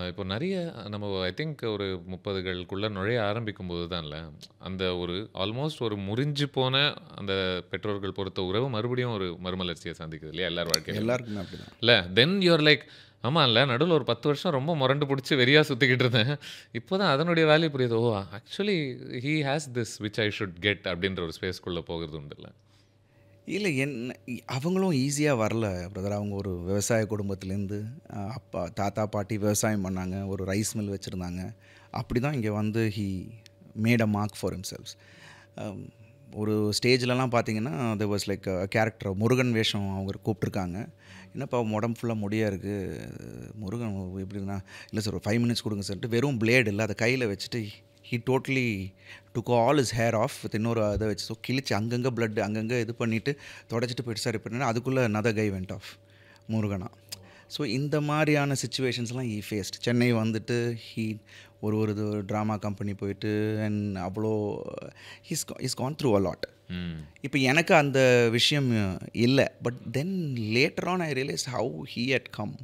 இப்போ நிறைய நம்ம ஐ திங்க் ஒரு 30களுக்குள்ளே நுழைய ஆரம்பிக்கும் போது தான்ல அந்த ஒரு ஆல்மோஸ்ட் ஒரு முறிஞ்சு போன அந்த பெற்றோர்கள் பொறுத்த உறவு மறுபடியும் ஒரு மறுமலர்ச்சியை சந்திக்குது இல்லையா எல்லார் வாழ்க்கையும். எல்லாருக்குமே அப்படி தான் இல்லை? தென் யூஆர் லைக், ஆமாம் இல்லை, நடுவில் ஒரு 10 வருஷம் ரொம்ப முரண்டு பிடிச்சி வெறியாக சுற்றிக்கிட்டு இருந்தேன். இப்போ தான் அதனுடைய வேல்யூ புரியுது. Oh actually he has this which I should get அப்படின்ற ஒரு ஸ்பேஸ்க்குள்ளே போகிறது உண்டு இல்லை? இல்லை, அவங்களும் ஈஸியாக வரல பிரதர். அவங்க ஒரு விவசாய குடும்பத்துலேருந்து அப்பா தாத்தா பாட்டி விவசாயம் பண்ணாங்க, ஒரு ரைஸ் மில் வச்சுருந்தாங்க. அப்படி தான் இங்கே வந்து he made a mark for himself. ஒரு ஸ்டேஜ்லலாம் பார்த்தீங்கன்னா there was like character Murugan வேஷம் அவங்க கூப்பிட்ருக்காங்க. என்னப்பா உடம்பு ஃபுல்லாக முடியாக இருக்குது, முருகன் எப்படின்னா, இல்லை சார் ஒரு 5 minutes கொடுங்க சார்ட்டு வெறும் பிளேடு இல்லை அதை கையில் வச்சுட்டு he totally took all his hair off with இன்னொரு அதை வச்சு ஸோ கிழிச்சு அங்கங்கே பிளட் அங்கங்கே இது பண்ணிவிட்டு தொடச்சிட்டு போயிட்டு சார் இப்போ அதுக்குள்ளே another guy went off முருகனா. ஸோ இந்த மாதிரியான சுச்சுவேஷன்ஸ்லாம் ஈ ஃபேஸ்ட். சென்னை வந்துட்டு ஒரு ட்ராமா கம்பெனி போயிட்டு அண்ட் அவ்வளோ he's gone through a lot. இப்போ எனக்கு அந்த விஷயம் இல்லை. But then later on I realise how he had come.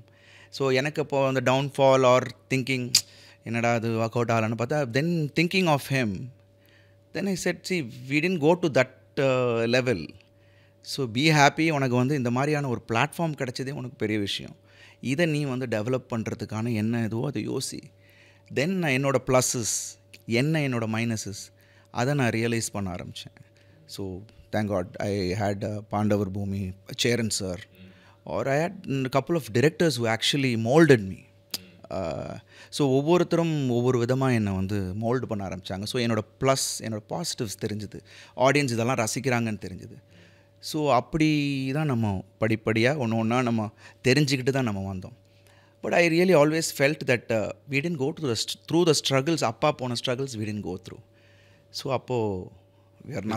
So எனக்கு அப்போது அந்த டவுன்ஃபால் ஆர் திங்கிங் என்னடா அது ஒர்க் அவுட் ஆகலான்னு பார்த்தா then thinking of him then I said see we didn't go to that level. So be happy. உனக்கு வந்து இந்த மாதிரியான ஒரு பிளாட்ஃபார்ம் கிடச்சதே உனக்கு பெரிய விஷயம். இதை நீ வந்து டெவலப் பண்ணுறதுக்கான என்ன இதுவோ அதை யோசி. தென் நான் என்னோடய ப்ளஸ்ஸஸ் என்ன என்னோடய மைனஸஸ் அதை நான் ரியலைஸ் பண்ண ஆரம்பித்தேன். So thank God I had Pandavar Bhoomi, Cheran sir, or I had couple of directors who actually moulded me. So ஒவ்வொருத்தரும் ஒவ்வொரு விதமாக என்னை வந்து மோல்டு பண்ண ஆரம்பித்தாங்க. ஸோ என்னோடய ப்ளஸ் என்னோடய பாசிட்டிவ்ஸ் தெரிஞ்சுது, ஆடியன்ஸ் இதெல்லாம் ரசிக்கிறாங்கன்னு தெரிஞ்சுது. ஸோ அப்படி தான் நம்ம படிப்படியாக ஒன்று ஒன்றா நம்ம தெரிஞ்சுக்கிட்டு தான் நம்ம வந்தோம். But I really always felt that we didn't go through the struggles. அப்பா போன struggles we didn't go through. So அப்போது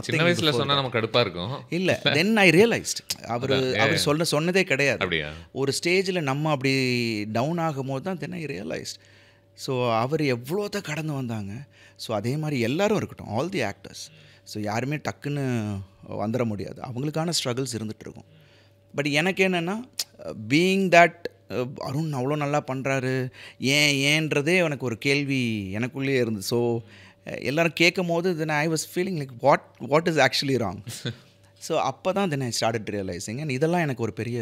சின்ன வயசுல சொன்னால் நமக்கு கடுப்பாக இருக்கும் இல்லை. தென் ஐ ரியலைஸ்ட் அவர் சொன்னதே கிடையாது. அப்படியா? ஒரு ஸ்டேஜில் நம்ம அப்படி டவுன் ஆகும் போது தான் தென் ஐ ரியலைஸ்ட். ஸோ அவர் எவ்வளோதான் கடந்து வந்தாங்க. ஸோ அதே மாதிரி எல்லோரும் இருக்கட்டும், ஆல் தி ஆக்டர்ஸ். ஸோ யாருமே டக்குன்னு வந்துட முடியாது, அவங்களுக்கான ஸ்ட்ரகிள்ஸ் இருந்துகிட்ருக்கும். பட் எனக்கு என்னென்னா பீயிங் தட் அருண் அவ்வளோ நல்லா பண்ணுறாரு ஏன்றதே எனக்கு ஒரு கேள்வி எனக்குள்ளேயே இருந்தது. ஸோ எல்லோரும் கேட்கும் போது then I was feeling like what is actually wrong. So அப்போ தான் then I started realising. And இதெல்லாம் எனக்கு ஒரு பெரிய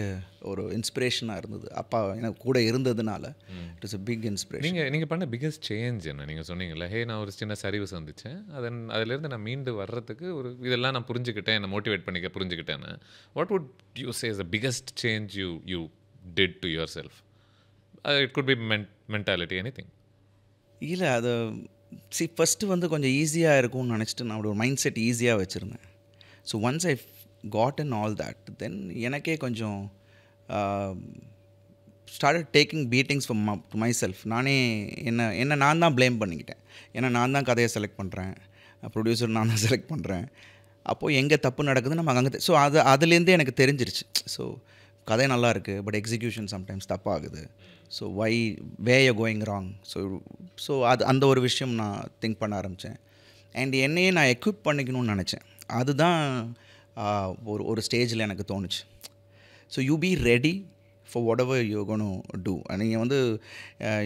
ஒரு இன்ஸ்பிரேஷனாக இருந்தது. அப்பா எனக்கு கூட இருந்ததுனால it is a big inspiration. நீங்கள் பண்ண பிக்கஸ்ட் சேஞ்ச் என்ன? நீங்கள் சொன்னீங்கல்ல, ஹே நான் ஒரு சின்ன சரிவு சந்தித்தேன், அதிலேருந்து நான் மீண்டு வர்றதுக்கு இதெல்லாம் நான் புரிஞ்சுக்கிட்டேன், என்னை மோட்டிவேட் பண்ணிக்க புரிஞ்சுக்கிட்டேன்னு. What would you say is the biggest change you did to yourself? It could be mentality, anything. இல்லை, அது ஃபஸ்ட்டு வந்து கொஞ்சம் ஈஸியாக இருக்கும்னு நினச்சிட்டு நான் ஒரு மைண்ட் செட் ஈஸியாக வச்சுருந்தேன். So once I got in all that then எனக்கே கொஞ்சம் started taking beatings from to my self. நானே என்ன நான் தான் ப்ளேம் பண்ணிக்கிட்டேன். ஏன்னா நான் தான் கதையை செலக்ட் பண்ணுறேன், ப்ரொடியூசர் நான் தான் செலக்ட் பண்ணுறேன். அப்போது எங்கே தப்பு நடக்குது நம்ம அங்கே ஸோ அதுலேருந்தே எனக்கு தெரிஞ்சிருச்சு. ஸோ கதை நல்லா இருக்குது, பட் எக்ஸிக்யூஷன் சம்டைம்ஸ் தப்பாகுது. So way you going wrong. So அந்த ஒரு விஷயம் நான் திங்க் பண்ண ஆரம்பித்தேன். அண்ட் என்னையே நான் எக்யூப் பண்ணிக்கணும்னு நினச்சேன். அதுதான் ஒரு ஸ்டேஜில் எனக்கு தோணுச்சு. So you be ready for what ever you gonna do. நீங்கள் வந்து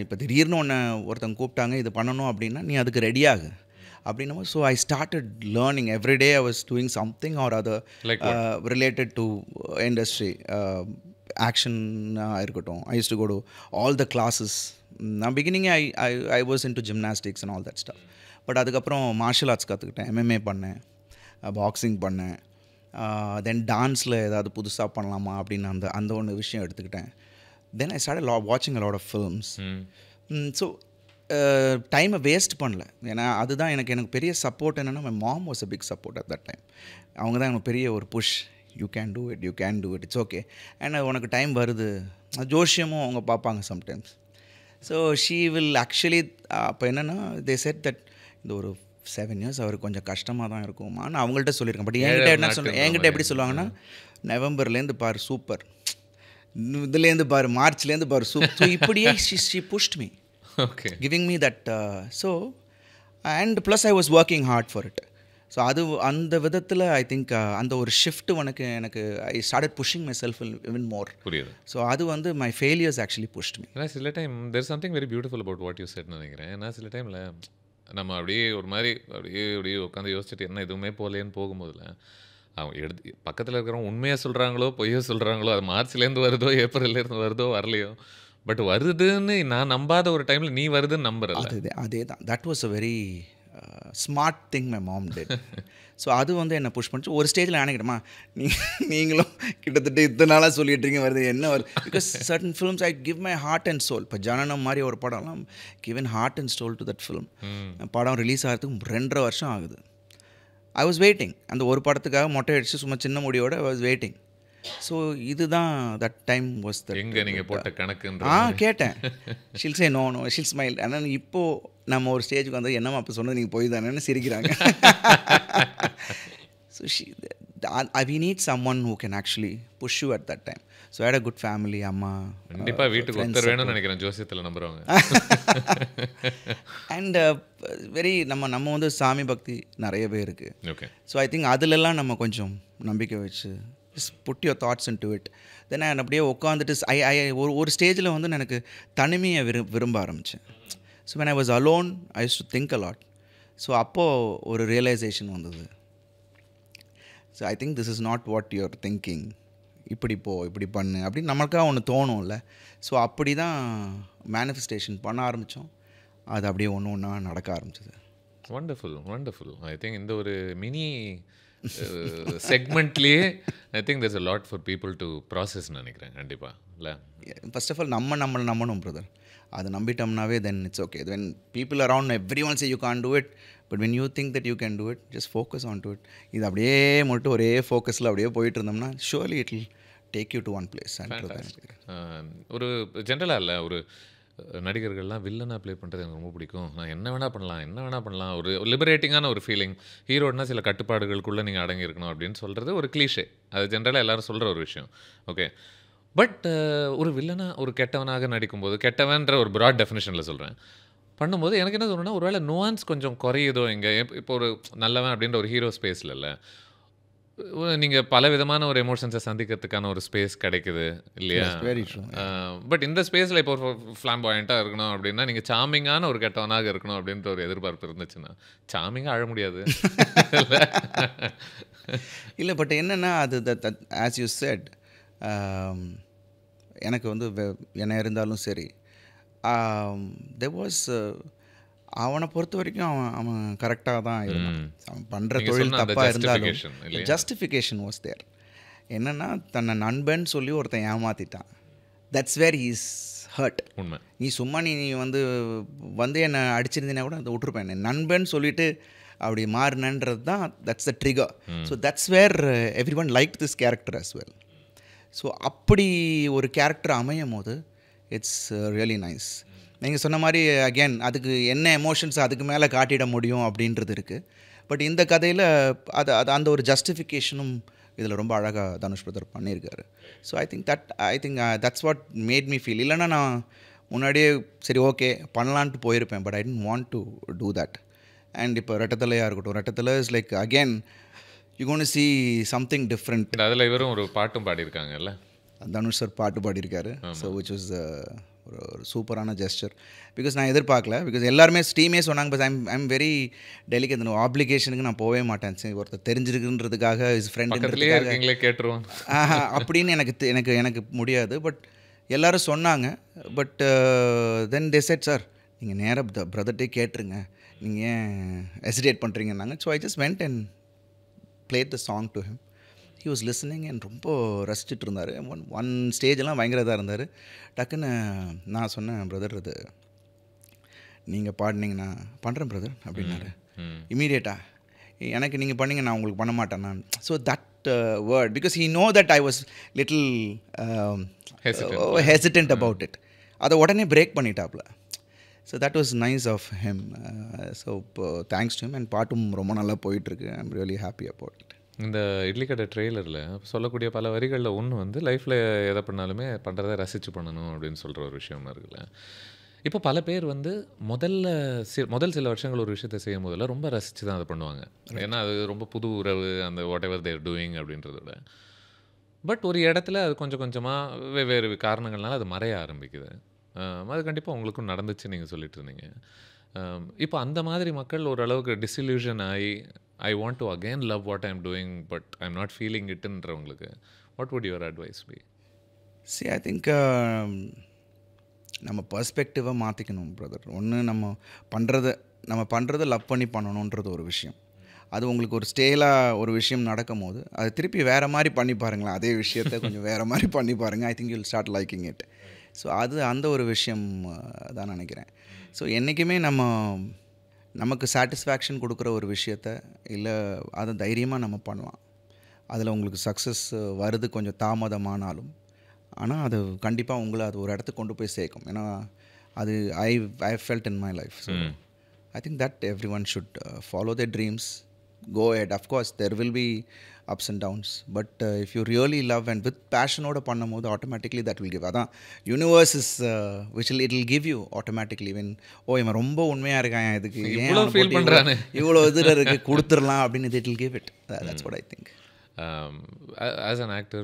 இப்போ திடீர்னு ஒருத்தங்க கூப்பிட்டாங்க இது பண்ணணும் அப்படின்னா நீ அதுக்கு ரெடியாகு அப்படின்னும். So I started learning everyday. I was doing something or other related to industry. ஆக்ஷனாக இருக்கட்டும். I use to go to all the classes. நான் beginning I was into gymnastics and all that stuff. But அதுக்கப்புறம் martial arts கற்றுக்கிட்டேன், MMA பண்ணேன், boxing பண்ணேன். Then டான்ஸில் ஏதாவது புதுசாக பண்ணலாமா அப்படின்னு அந்த ஒன்று விஷயம் எடுத்துக்கிட்டேன். தென் ஐ ஸ்டார்ட் வாட்சிங் a lot of films. So டைமை வேஸ்ட் பண்ணல. ஏன்னா அதுதான் எனக்கு பெரிய சப்போர்ட் என்னென்னா, my mom was a big support at that time. அவங்க தான் எனக்கு பெரிய ஒரு push. You can do it, it's okay. And உனக்கு டைம் வருது. ஜோஷியமும் அவங்க பார்ப்பாங்க sometimes. So she will actually அப்போ என்னென்னா தே செட் தட் இந்த ஒரு 7 இயர்ஸ் அவருக்கு கொஞ்சம் கஷ்டமாக தான் இருக்குமான்னு அவங்கள்ட்ட சொல்லியிருக்கேன். பட் என்கிட்ட எப்படி சொல்லுவாங்கன்னா, நவம்பர்லேருந்து பாரு சூப்பர், இதுலேருந்து பாரு மார்ச்லேருந்து பாரு சூப்பர். ஸோ இப்படியே she pushed me, giving me that. So and plus I was working hard for it. So அது அந்த விதத்தில் ஐ திங்க் அந்த ஒரு ஷிஃப்ட் எனக்கு I started pushing myself even more. புரியுது. ஸோ அது வந்து my failures actually pushed me. ஏன்னா சில time there something very beautiful about what you said நினைக்கிறேன். ஏன்னா சில டைமில் நம்ம அப்படியே ஒரு மாதிரி அப்படியே உட்காந்து யோசிச்சுட்டு என்ன எதுவுமே போகலேன்னு போகும்போதில் அவங்க எடுத்து பக்கத்தில் இருக்கிறவங்க உண்மையாக சொல்கிறாங்களோ பொய்யோ சொல்கிறாங்களோ, அது மார்ச்லேருந்து வருதோ ஏப்ரல்லேருந்து வருதோ வரலையோ, பட் வருதுன்னு நான் நம்பாத ஒரு டைமில் நீ வருதுன்னு நம்புறல. அதே தான். That was a very smart thing my mom did. So அது வந்து என்னை புஷ் பண்ணிச்சு. ஒரு ஸ்டேஜில் நினைக்கிறேம்மா, நீங்களும் கிட்டத்தட்ட இத்தனை நாளாக சொல்லிட்டுருங்க வருது என்ன வருது. Because certain films I give my heart and soul. இப்போ ஜனனம் மாதிரி ஒரு படம்லாம் given heart and soul to that film. படம் ரிலீஸ் ஆகிறதுக்கு 2.5 வருஷம் ஆகுது. I was waiting. அந்த ஒரு படத்துக்காக மொட்டை அடிச்சு சும்மா சின்ன முடியோட ஐ வாஸ் வெயிட்டிங். ஸோ இதுதான் தட் டைம் வாஸ் தட். எங்கே நீங்கள் போட்ட கணக்கு கேட்டேன். She'll say no she'll smile. ஆனால் இப்போது நம்ம ஒரு ஸ்டேஜுக்கு வந்து என்னம்மா அப்போ சொன்னது நீங்கள் போய் தானேன்னு சிரிக்கிறாங்க. So we need someone who can actually push you at that time. So I had a good family. அம்மா கண்டிப்பாக வீட்டுக்கு ஒருத்தர் வேணும்னு நினைக்கிறேன், ஜோசியத்தில் நம்புகிறவங்க. அண்ட் வெரி நம்ம வந்து சாமி பக்தி நிறைய பேர் இருக்குது. ஓகே. ஸோ ஐ திங்க் அதிலெல்லாம் நம்ம கொஞ்சம் நம்பிக்கை வச்சு just put your thoughts into it. Then நான் அப்படியே உட்காந்துட்டு ஒரு ஸ்டேஜில் வந்து எனக்கு தனிமையை விரும்ப ஆரம்பித்தேன். So when I was alone I used to think a lot. So அப்போது ஒரு ரியலைசேஷன் வந்தது. So I think this is not what you're thinking. இப்படி பண்ணு அப்படின்னு நமக்காக ஒன்று தோணும்ல. ஸோ அப்படி தான் மேனிஃபெஸ்டேஷன் பண்ண ஆரம்பித்தோம். அது அப்படியே ஒன்று ஒன்றா நடக்க ஆரம்பிச்சது. வண்டர்ஃபுல். ஐ திங்க் இந்த ஒரு மினி செக்மெண்ட்லேயே I think there's a lot for people to process நினைக்கிறேன். கண்டிப்பாக இல்லை. ஃபர்ஸ்ட் ஆஃப் ஆல் நம்மளை நம்பணும் பிரதர். அதை நம்பிட்டோம்னாவே then it's okay. when people around everyone say you can't do it, but when you think that you can do it, just focus on to it. இது அப்படியே மட்டும் ஒரே ஃபோக்கஸில் அப்படியே போயிட்டு இருந்தோம்னா surely it will take you to one place. ஒரு ஜென்ரலாக இல்லை, ஒரு நடிகர்கள்லாம் வில்லனாக ப்ளே பண்ணுறது எனக்கு ரொம்ப பிடிக்கும். நான் என்ன வேணால் பண்ணலாம். ஒரு லிபரேட்டிங்கான ஒரு ஃபீலிங். ஹீரோட்னா சில கட்டுப்பாடுகளுக்குள்ளே நீங்கள் அடங்கியிருக்கணும் அப்படின்னு சொல்கிறது ஒரு கிளீஷே. அது ஜென்ரலாக எல்லோரும் சொல்கிற ஒரு விஷயம். ஓகே. பட் ஒரு வில்லனாக ஒரு கெட்டவனாக நடிக்கும்போது, கெட்டவன்ற ஒரு ப்ராட் டெஃபினேஷனில் சொல்கிறேன், பண்ணும்போது எனக்கு என்ன தோணுன்னா, ஒரு வேளை நுவான்ஸ் கொஞ்சம் குறையுதோ இங்கே. இப்போ ஒரு நல்லவன் அப்படின்ற ஒரு ஹீரோ ஸ்பேஸில் இல்லை, நீங்கள் பல விதமான ஒரு எமோஷன்ஸை சந்திக்கிறதுக்கான ஒரு ஸ்பேஸ் கிடைக்குது இல்லையா? பட் இந்த ஸ்பேஸில் இப்போ ஒரு ஃப்ளாம்பாயிண்ட்டாக இருக்கணும் அப்படின்னா, நீங்கள் சாமிங்கான ஒரு கெட்டவனாக இருக்கணும் அப்படின்ற ஒரு எதிர்பார்ப்பு இருந்துச்சுன்னா, சாமிங்காக அழ முடியாது இல்லை. பட் என்னென்னா அது ஆஸ் யூ செட், எனக்கு வந்து என்ன இருந்தாலும் சரி, there was அவனை பொறுத்த வரைக்கும் அவன் கரெக்டாக தான் இருந்தான். அவன் பண்ணுற தொழில் தப்பாக இருந்தாலும் ஜஸ்டிஃபிகேஷன் வாஸ் தேர். என்னென்னா தன்னை நண்பன் சொல்லி ஒருத்தன் ஏமாற்றிட்டான். That's where he's hurt. உண்மை. நீ சும்மா நீ வந்து என்னை அடிச்சிருந்தீங்கன்னா கூட அதை விட்டுருப்பேன். நண்பன் சொல்லிவிட்டு அப்படி மாறினன்றது தான் that's the trigger. So that's where everyone like this character as well. So அப்படி ஒரு கேரக்டர் அமையும் போது இட்ஸ் ரியலி நைஸ். நீங்கள் சொன்ன மாதிரி அகேன் அதுக்கு என்ன எமோஷன்ஸ் அதுக்கு மேலே காட்டிட முடியும் அப்படின்றது இருக்குது. பட் இந்த கதையில் அது அந்த ஒரு ஜஸ்டிஃபிகேஷனும் இதில் ரொம்ப அழகாக தனுஷ் பிரதர் பண்ணியிருக்காரு. So I think that's what made me feel. இல்லைன்னா நான் முன்னாடியே சரி ஓகே பண்ணலான்ட்டு போயிருப்பேன். But I didn't want to do that. And இப்போ ரெட்டத்தலையாக இருக்கட்டும், Rettathala is like again you gonna see something different. அதில் இவரும் ஒரு பாட்டும் பாடியிருக்காங்கல்ல, தனுஷ் சார் பாட்டு பாடியிருக்காரு. ஸோ விச் வாஸ் ஒரு சூப்பரான ஜெஸ்டர். பிகாஸ் நான் எதிர்பார்க்கல. பிகாஸ் எல்லாருமே ஸ்டீமே சொன்னாங்க. But I'm very delicate. இந்த ஆப்ளிகேஷனுக்கு நான் போகவே மாட்டேன். சரி ஒருத்தர் தெரிஞ்சிருக்குன்றதுக்காக இஸ் ஃப்ரெண்டுங்களே கேட்டுருவோம் அப்படின்னு எனக்கு முடியாது. பட் எல்லோரும் சொன்னாங்க. But then they said sir நீங்கள் நேராக பிரதர்ட்டே கேட்டுருங்க, நீங்கள் ஏன் ஹெசிடேட் பண்ணுறீங்கன்னாங்க. So I just went and played the song to him. He was listening and ரொம்ப ரசிச்சுட்டு இருந்தார். ஒன் ஸ்டேஜெல்லாம் பயங்கர இதாக இருந்தார். டக்குன்னு நான் சொன்னேன், பிரதர் இது நீங்கள் பாடினீங்கன்னா பண்ணுறேன் பிரதர் அப்படின்னாரு. இமீடியட்டாக எனக்கு நீங்கள் பண்ணீங்க, நான் உங்களுக்கு பண்ண மாட்டேன் நான். So that word because he know that I was little hesitant about it. அதை உடனே பிரேக் பண்ணிட்டாப்புல. So that was nice of him. So இப்போ தேங்க்ஸ் டு ஹிம். அண்ட் பாட்டும் ரொம்ப நல்லா போயிட்டுருக்கு. I am really happy about it. இந்த இட்லி கடை ட்ரெய்லரில் சொல்லக்கூடிய பல வரிகளில் ஒன்று வந்து லைஃப்பில் எதை பண்ணாலுமே பண்ணுறதை ரசித்து பண்ணணும் அப்படின்னு சொல்கிற ஒரு விஷயமா இருக்குல்ல. இப்போ பல பேர் வந்து முதல் சில வருஷங்கள் ஒரு விஷயத்தை செய்யும் போதில் ரொம்ப ரசித்து தான் அதை பண்ணுவாங்க. ஏன்னா அது ரொம்ப புது உறவு, அந்த வாட் எவர் தேர் டூயிங் அப்படின்றத விட. பட் ஒரு இடத்துல அது கொஞ்சம் கொஞ்சமாக வெவ்வேறு காரணங்கள்னால அது மறைய ஆரம்பிக்குது. அது கண்டிப்பாக உங்களுக்கும் நடந்துச்சு, நீங்கள் சொல்லிட்டு இருந்தீங்க. இப்போ அந்த மாதிரி மக்கள் ஓரளவுக்கு டிசில்யூஷன் ஆகி I want to again love what I am doing but I am not feeling இட்டுன்றவங்களுக்கு what would your advice be? See I think நம்ம பர்ஸ்பெக்டிவை மாற்றிக்கணும் பிரதர். ஒன்று நம்ம பண்ணுறதை லவ் பண்ணி பண்ணணுன்றது ஒரு விஷயம். அது உங்களுக்கு ஒரு ஸ்டேலாக ஒரு விஷயம் நடக்கும் போது அது திருப்பி வேறு மாதிரி பண்ணி பாருங்களேன். அதே விஷயத்தை கொஞ்சம் வேறு மாதிரி பண்ணி பாருங்கள். ஐ think you will start liking it. So அந்த ஒரு விஷயம் தான் நினைக்கிறேன். ஸோ என்றைக்குமே நமக்கு சாட்டிஸ்ஃபேக்ஷன் கொடுக்குற ஒரு விஷயத்த இல்லை அதை தைரியமாக நம்ம பண்ணலாம். அதில் உங்களுக்கு சக்ஸஸ் வருது கொஞ்சம் தாமதமானாலும், ஆனால் அது கண்டிப்பாக உங்களை அது ஒரு இடத்துக்கு கொண்டு போய் சேர்க்கும். ஏன்னா அது I felt in my life. So I think that every one should follow their dreams, go ahead. Of course there will be ups and downs, but if you really love and with passion oda பண்ணும்போது automatically that will give. அதான் universe is which it will give you automatically when இவன் ரொம்ப உண்மையாக இருக்கான், இதுக்கு இவ்வளோ feel பண்ணுறானே, இவ்வளோ இதில் இருக்குது கொடுத்துடலாம் அப்படின்னு it will give it. That's what I think. As an actor,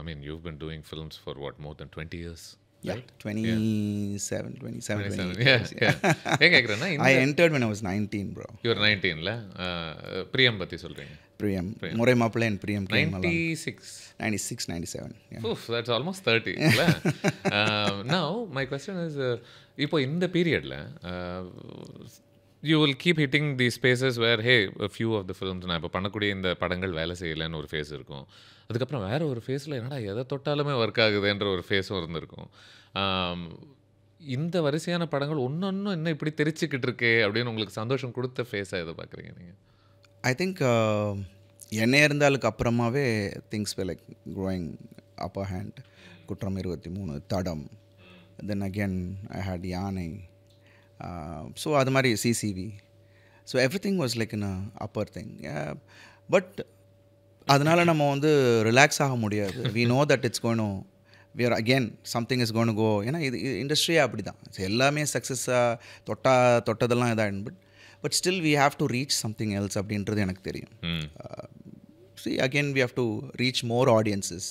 I mean you've been doing films for what, more than 20 years? Yeah, 27. ஏன் கேட்குறேன்னா I entered when I was 19 bro. You were 19ல பிரியம் பற்றி சொல்கிறீங்க. பிரியம் முறை மாப்பிள்ளை and பிரியம் 96 97. Yeah. Oof, that's almost 30 இல்ல. Now my question is, இப்போ இந்த பீரியடில் you will keep hitting these spaces where hey, a few of the films நான் இப்போ பண்ணக்கூடிய இந்த படங்கள் வேலை செய்யலைன்னு ஒரு ஃபேஸ் இருக்கும். அதுக்கப்புறம் வேறு ஒரு ஃபேஸில் என்னடா எதை தொட்டாலுமே ஒர்க் ஆகுதுன்ற ஒரு ஃபேஸும் இருந்திருக்கும். இந்த வரிசையான படங்கள் ஒன்னொன்னும் என்ன இப்படி தெரிச்சுக்கிட்டு இருக்கே அப்படின்னு உங்களுக்கு சந்தோஷம் கொடுத்த ஃபேஸாக எதை பார்க்குறீங்க நீங்கள்? ஐ திங்க் என்ன இருந்தாலுக்கு அப்புறமாவே things were like growing upper hand. Kuttram 23, Thadam, then again I had Yaanai. So அது மாதிரி CCV. So everything was like in upper thing. But அதனால் நம்ம வந்து ரிலாக்ஸ் ஆக முடியாது. We know that it's going we are again something is going to go. ஏன்னா இது இண்டஸ்ட்ரியே அப்படி தான். எல்லாமே சக்ஸஸாக தொட்டதெல்லாம் இதாகிடும். But still we have to reach something else அப்படின்றது எனக்கு தெரியும். see again we have to reach more audiences.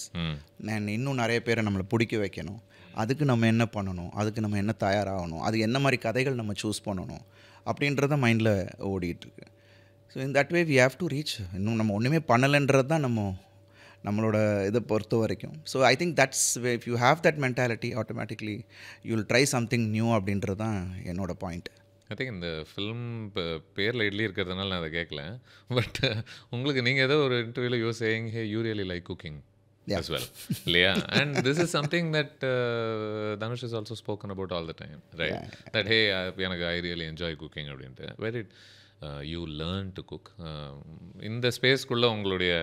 நான் இன்னும் நிறைய பேரை நம்மளை பிடிக்க வைக்கணும். அதுக்கு நம்ம என்ன பண்ணணும், அதுக்கு நம்ம என்ன தயாராகணும், அது என்ன மாதிரி கதைகள் நம்ம சூஸ் பண்ணணும் அப்படின்றத மைண்டில் ஓடிட்டுருக்கு. So in that way we have to reach. இன்னும் நம்ம ஒன்றுமே பண்ணலைன்றது தான் நம்மளோட இதை பொறுத்த வரைக்கும். So I think that's if you have that mentality automatically you will try something new அப்படின்றது தான் என்னோடய பாயிண்ட். ஐ திங்க் இந்த ஃபிலிம் பேரில் இட்லி இருக்கிறதுனால நான் அதை கேட்கல. பட் உங்களுக்கு நீங்கள் ஏதோ ஒரு இன்டர்வியூவில் you saying hey you really like cooking as well, இல்லையா? And this is something that Dhanush has also spoken about all the time, right? Yeah. That hey, I really enjoy cooking அப்படின்ட்டு. Where did you learn to cook? இந்த ஸ்பேஸ்க்குள்ளே உங்களுடைய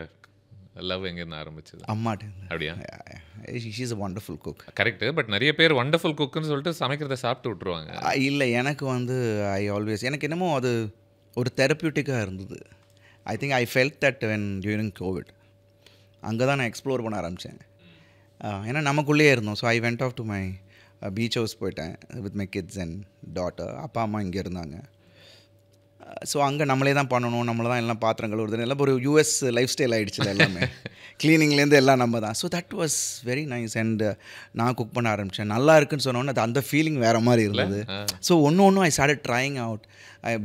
love எங்கேருந்து ஆரம்பிச்சது? அம்மாட்ட. அப்படியா? She is a wonderful cook. Correct. But நிறைய பேர் wonderful குக்குன்னு சொல்லிட்டு சமைக்கிறத சாப்பிட்டு விட்ருவாங்க. இல்லை, எனக்கு வந்து எனக்கு என்னமோ அது ஒரு தெரப்யூட்டிக்காக இருந்தது. ஐ think I felt that when during COVID அங்கே தான் நான் எக்ஸ்ப்ளோர் பண்ண ஆரம்பித்தேன். ஏன்னா நமக்குள்ளேயே இருந்தோம். So I went off to my beach house போயிட்டேன் with my kids and daughter. அப்பா அம்மா இங்கே இருந்தாங்க. ஸோ அங்கே நம்மளே தான் பண்ணணும், நம்மளை தான் எல்லாம் பாத்திரம் கழுவுறது, எல்லாம் ஒரு யூஎஸ் லைஃப் ஸ்டைல் ஆகிடுச்சு எல்லாமே. க்ளீனிங்லேருந்து எல்லாம் நம்ம தான். So that was very nice. And நான் குக் பண்ண ஆரம்பித்தேன். நல்லா இருக்குன்னு சொன்னோன்னே அது அந்த ஃபீலிங் வேறு மாதிரி இருந்தது. ஸோ ஒன்று I started trying out.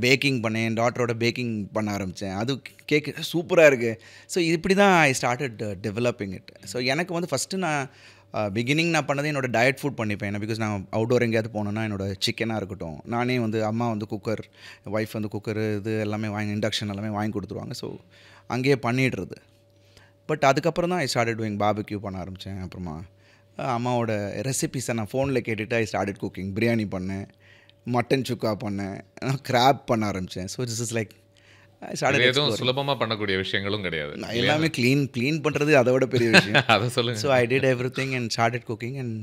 Baking பண்ணேன், என் டாட்டரோட பேக்கிங் பண்ண ஆரம்பித்தேன். அது கேக் சூப்பராக இருக்குது. ஸோ இப்படி தான் I started developing it. So எனக்கு வந்து ஃபஸ்ட்டு நான் பிகினிங் நான் பண்ணது என்னோடய டயட் ஃபுட் பண்ணிப்பேன். ஏன்னா பிகாஸ் நான் அவுட்டோர் எங்கேயாவது போனேன்னா என்னோடய சிக்கனாக இருக்கட்டும், நானே வந்து அம்மா வந்து குக்கர், ஒய்ஃப் வந்து குக்கரு இது எல்லாமே இண்டக்ஷன் எல்லாமே வாங்கி கொடுத்துருவாங்க. ஸோ அங்கேயே பண்ணிடுறது. பட் அதுக்கப்புறம் தான் ஐ ஸ்டார்டட் டூயிங் பார்பிக்யூ பண்ண ஆரம்பித்தேன். அப்புறமா அம்மாவோட ரெசிபீஸை நான் ஃபோனில் கேட்டுட்டு ஐ ஸ்டார்டட் குக்கிங். பிரியாணி பண்ணேன், மட்டன் சுக்கா பண்ணேன், கிராப் பண்ண ஆரம்பித்தேன். So this is like I இது ஸ்டார்டட் எதுவும் சுலபமாக பண்ணக்கூடிய விஷயங்களும் கிடையாது. எல்லாமே க்ளீன் பண்ணுறது அதை விட பெரிய விஷயம். அதை சொல்லுங்க. So I did everything and started cooking and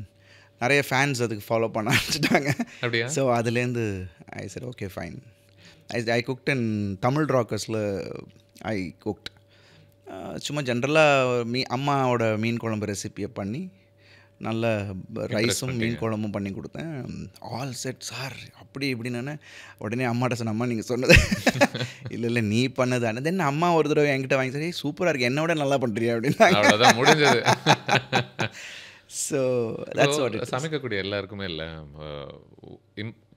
நிறைய ஃபேன்ஸ் அதுக்கு ஃபாலோ பண்ண ஆரம்பிச்சிட்டாங்க. அப்படியா? ஸோ அதுலேருந்து ஐ சரி ஓகே ஃபைன். ஐ குக்ட் இன் தமிழ் ராக்கர்ஸில் ஐ குக்ட். சும்மா ஜென்ரலாக அம்மாவோட மீன் குழம்பு ரெசிப்பியை பண்ணி நல்ல ரைஸும் மீன் குழம்பும் பண்ணி கொடுத்தேன். ஆல் செட் சார் அப்படி இப்படின்னு. உடனே அம்மாட்ட சொன்ன, அம்மா நீங்கள் சொன்னது இல்லை நீ பண்ணது. ஆனால் தென் அம்மா ஒரு தடவை என்கிட்ட வாங்கி சரி சூப்பராக இருக்குது, என்னோட நல்லா பண்ணுறியா அப்படின்னாங்க. அவ்வளோதான் முடிஞ்சது. So that's what it. சமைக்கக்கூடிய எல்லாருக்குமே இல்லை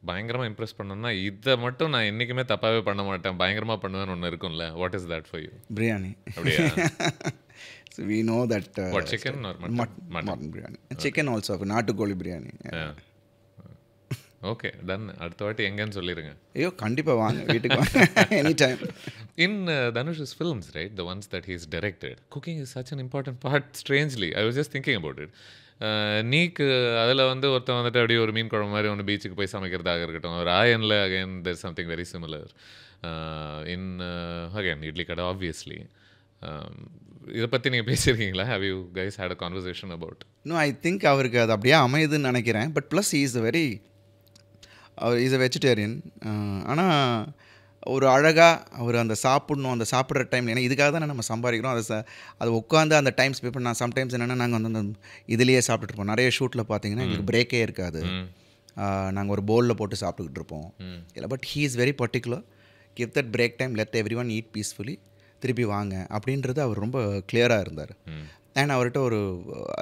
பயங்கரமாக இம்ப்ரெஸ் பண்ணணும்னா இதை மட்டும் நான் என்றைக்குமே தப்பாகவே பண்ண மாட்டேன், பயங்கரமாக பண்ணுவேன்னு ஒன்று இருக்கும்ல. What is that for you? Biryani. அப்படியா? So we know that What, chicken or mutton? Mutton biryani. Chicken also, நாட்டுக்கோழி பிரியாணி. Okay done. அடுத்த வாட்டி எங்கன்னு சொல்லிடுங்க. ஐயோ கண்டிப்பாக வாங்க, வீட்டுக்கு வாங்க, any time. In Dhanush's films, right, the ones that he's directed, cooking is such an important part, strangely. I was just thinking about it. நீக்கு அதில் வந்து ஒருத்தன் வந்துட்டு அப்படியே ஒரு மீன் குழம்பு மாதிரி ஒன்று பீச்சுக்கு போய் சமைக்கிறதாக இருக்கட்டும். ஒரு ஆயனில் again there something very similar. In again Idli Kadai obviously. இதை பற்றி நீங்கள் பேசியிருக்கீங்களா? Have you guys had a conversation about? No, I think அவருக்கு அது அப்படியே அமையுதுன்னு நினைக்கிறேன். But plus is a vegetarian. ஆனால் ஒரு அழகாக அவர் அந்த சாப்பிட்ணும், அந்த சாப்பிட்ற டைம், ஏன்னா இதுக்காக தானே நம்ம சம்பாதிக்கிறோம். அதை உட்காந்து அந்த டைம் ஸ்பெண்ட் பண்ண. சம்டைம்ஸ் என்னென்னா நாங்கள் வந்து அந்த இதுலேயே சாப்பிட்டுட்டு இருப்போம். நிறைய ஷூட்டில் பார்த்தீங்கன்னா எங்களுக்கு பிரேக்கே இருக்காது. நாங்கள் ஒரு பவுலில் போட்டு சாப்பிட்டுக்கிட்டு இருப்போம். இல்லை, but he is very particular. Give that break time, let every one eat peacefully, திருப்பி வாங்க அப்படின்றது அவர் ரொம்ப கிளியராக இருந்தார். அண்ட் அவர்கிட்ட ஒரு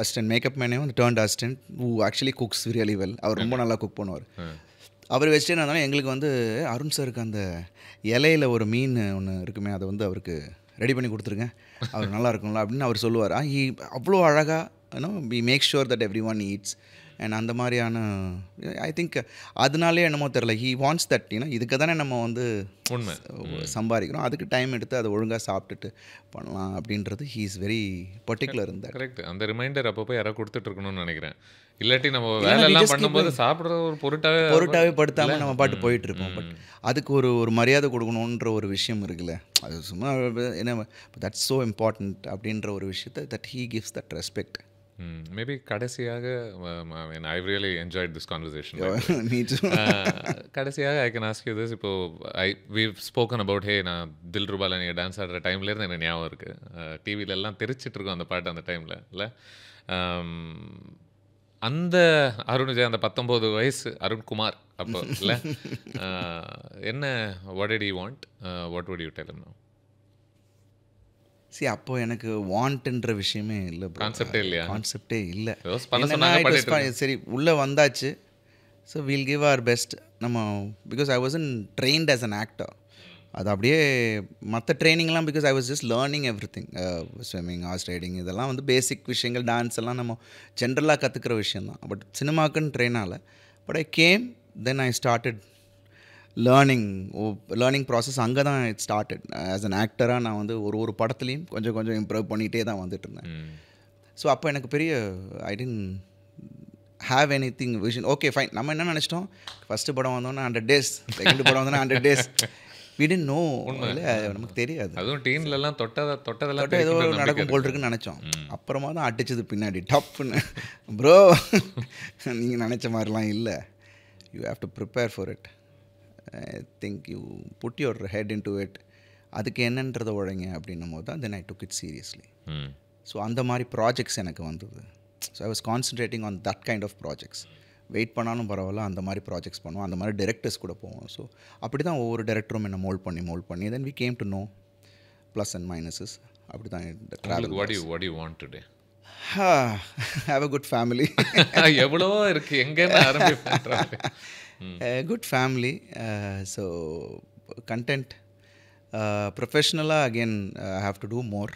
அசிஸ்டன்ட், மேக்கப் மேனே வந்து turned assistant who actually cooks really well. அவர் ரொம்ப நல்லா குக் பண்ணுவார். அவர் வெஜிடேரியன் இருந்தாலும் எங்களுக்கு வந்து அருண் சாருக்கு அந்த இலையில் ஒரு மீன் ஒன்று இருக்குமே, அதை வந்து அவருக்கு ரெடி பண்ணி கொடுத்துருங்க, அவர் நல்லா இருக்கும்ல அப்படின்னு அவர் சொல்லுவார். அவ்வளோ அழகாக we make sure that everyone eats. And அந்த மாதிரியான ஐ திங்க் அதனாலே என்னமோ தெரில, ஹீ வாண்ட்ஸ் தட். இதுக்கு தானே நம்ம வந்து சம்பாதிக்கிறோம், அதுக்கு டைம் எடுத்து அதை ஒழுங்காக சாப்பிட்டுட்டு பண்ணலாம் அப்படின்றது ஹீ இஸ் வெரி பர்டிகுலர் இருந்தார். கரெக்ட். அந்த ரிமைண்டர் அப்பப்போ யாராவது கொடுத்துட்டு இருக்கணும்னு நினைக்கிறேன். இல்லாட்டி நம்ம வேலையெல்லாம் பண்ணும்போது சாப்பிட்ற ஒரு பொருட்டாவே படுத்தாமல் நம்ம பாட்டு போயிட்டு இருப்போம். பட் அதுக்கு ஒரு மரியாதை கொடுக்கணுன்ற ஒரு விஷயம் இருக்குல்ல, அது சும்மா என்ன தட்ஸ் ஸோ இம்பார்ட்டண்ட் அப்படின்ற ஒரு விஷயத்தை that he gives that respect. Maybe கடைசியாக I really enjoyed this conversation. கடைசியாக I can ask you this. இப்போது வீவ் ஸ்போக்கன் அபவுட் ஹே நான் தில் ரூபாவில் நீங்கள் டான்ஸ் ஆடுற டைம்லேருந்து எனக்கு ஞாபகம் இருக்குது. டிவிலெல்லாம் தெரிச்சிட்ருக்கோம் அந்த பாட்டு அந்த டைமில். இல்லை அந்த அருண் விஜய், அந்த 19 வயசு அருண்குமார் அப்போ இல்லை என்ன what did you want, what would you tell him now? சரி, அப்போது எனக்கு வாண்ட்டுன்ற விஷயமே இல்லை, கான்செப்டே இல்லை. சரி உள்ளே வந்தாச்சு. So we'll give our best நம்ம. Because I wasn't trained as an actor. அது அப்படியே மற்ற ட்ரைனிங்லாம் because I was just learning everything. Swimming, horse riding, இதெல்லாம் வந்து பேசிக் விஷயங்கள். டான்ஸ் எல்லாம் நம்ம ஜென்ரலாக கற்றுக்கிற விஷயந்தான். பட் சினிமாக்குன்னு ட்ரெயின் ஆகலை. But I came, then I started learning process. அங்கே தான் இட் ஸ்டார்டட். ஆஸ் அன் ஆக்டராக நான் வந்து ஒரு படத்துலையும் கொஞ்சம் கொஞ்சம் இம்ப்ரூவ் பண்ணிகிட்டே தான் வந்துட்டு இருந்தேன். ஸோ அப்போ எனக்கு பெரிய I didn't have anything vision. Okay fine, நம்ம என்ன நினச்சிட்டோம், ஃபஸ்ட்டு படம் வந்தோன்னா 100 days, செகண்ட் படம் வந்தோன்னா 100 days. We didn't know. நமக்கு தெரியாது. அதுவும் டீன்லலாம் தொட்டதெல்லாம் ஏதோ நடக்கும் போல் இருக்குன்னு நினச்சோம். அப்புறமா தான் அடிச்சது பின்னாடி டப்புன்னு. ப்ரோ நீங்கள் நினச்ச மாதிரிலாம் இல்லை. You have to prepare for it. I think you put your head into it. அதுக்கு என்னன்றதை உழைங்க அப்படின்னும் போது தான் then I took it seriously. So அந்த மாதிரி ப்ராஜெக்ட்ஸ் எனக்கு வந்தது. So I was concentrating on that kind of projects. Wait பண்ணாலும் பரவாயில்ல, அந்த மாதிரி ப்ராஜெக்ட்ஸ் பண்ணுவோம், அந்த மாதிரி டேரக்டர்ஸ் கூட போவோம். ஸோ அப்படி தான் ஒவ்வொரு டேரக்டரும் என்னை மோல்ட் பண்ணி then we came to know plus and minuses. அப்படி தான் travel. What do you want today? Have a good family. எவ்வளவோ இருக்குது, எங்கேருந்து ஆரம்பிப்பேன். Good family. So content. Professionally, again, I have to do more.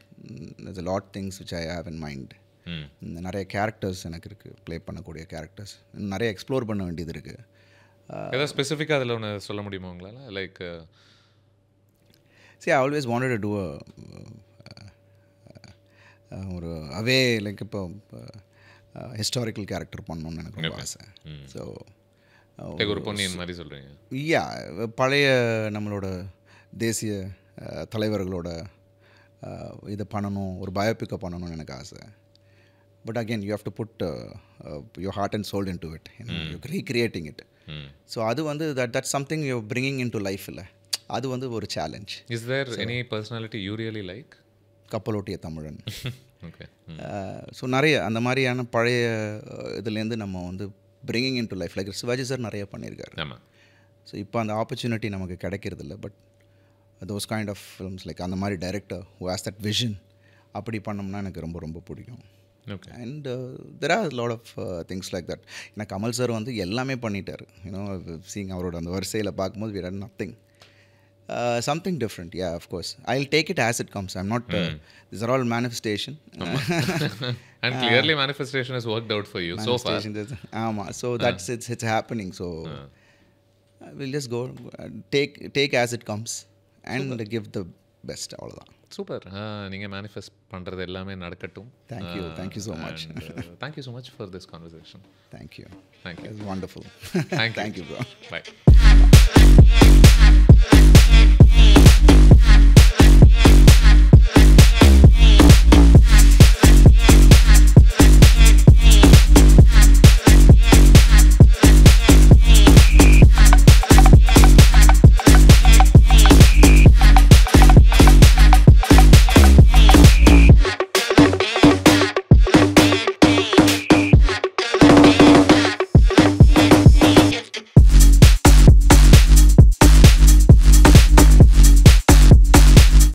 There's a lot of things which I have in mind. நிறைய characters எனக்கு இருக்குது, play பண்ணக்கூடிய characters நிறைய explore பண்ண வேண்டியது இருக்குது. ஏதாவது ஸ்பெசிஃபிக்காக அதில் ஒன்று சொல்ல முடியுமா உங்களால்? Like see, I always wanted to do ஒரு அவே லைக் இப்போ ஹிஸ்டாரிக்கல் கேரக்டர் பண்ணணும்னு எனக்கு ரொம்ப ஆசை. ஸோ ஒரு பொன்னியின் மாதிரி சொல்கிறீங்க. யா பழைய நம்மளோட தேசிய தலைவர்களோட இதை பண்ணணும், ஒரு பயோபிக்கை பண்ணணும்னு எனக்கு ஆசை. But again you have to put your heart and soul into it, you recreating it. So அது வந்து that something you bringing into life. இல்லை, அது வந்து ஒரு challenge. Is there any personality you really like? Kappalottiya Thamizhan. Okay. So நிறைய அந்த மாதிரியான பழைய இதுலேருந்து நம்ம வந்து bringing into life, like Sivaji sir நிறைய பண்ணியிருக்காரு. ஆமாம். ஸோ இப்போ அந்த ஆப்பர்ச்சுனிட்டி நமக்கு கிடைக்கிறது இல்லை. But those kind of films like அந்த மாதிரி director who has that vision அப்படி பண்ணோம்னா எனக்கு ரொம்ப ரொம்ப பிடிக்கும். Okay. And there are lot of things like that. ஏன்னா கமல் சார் வந்து எல்லாமே பண்ணிட்டார். யூனோ சீங் அவரோட அந்த வரிசையில் பார்க்கும்போது we done nothing. Something different, yeah, of course. I'll take it as it comes. I'm not, these are all manifestation. And clearly manifestation has worked out for you so far. So that's, it's happening. So we'll just go, take as it comes and give the best. அவ்வளோதான். Super. நீங்கள் manifest பண்ணுறது எல்லாமே நடக்கட்டும். Thank you so much. Thank you so much for this conversation. Thank you. Thank you. It's wonderful. Thank you. Thank you, bro. Bye.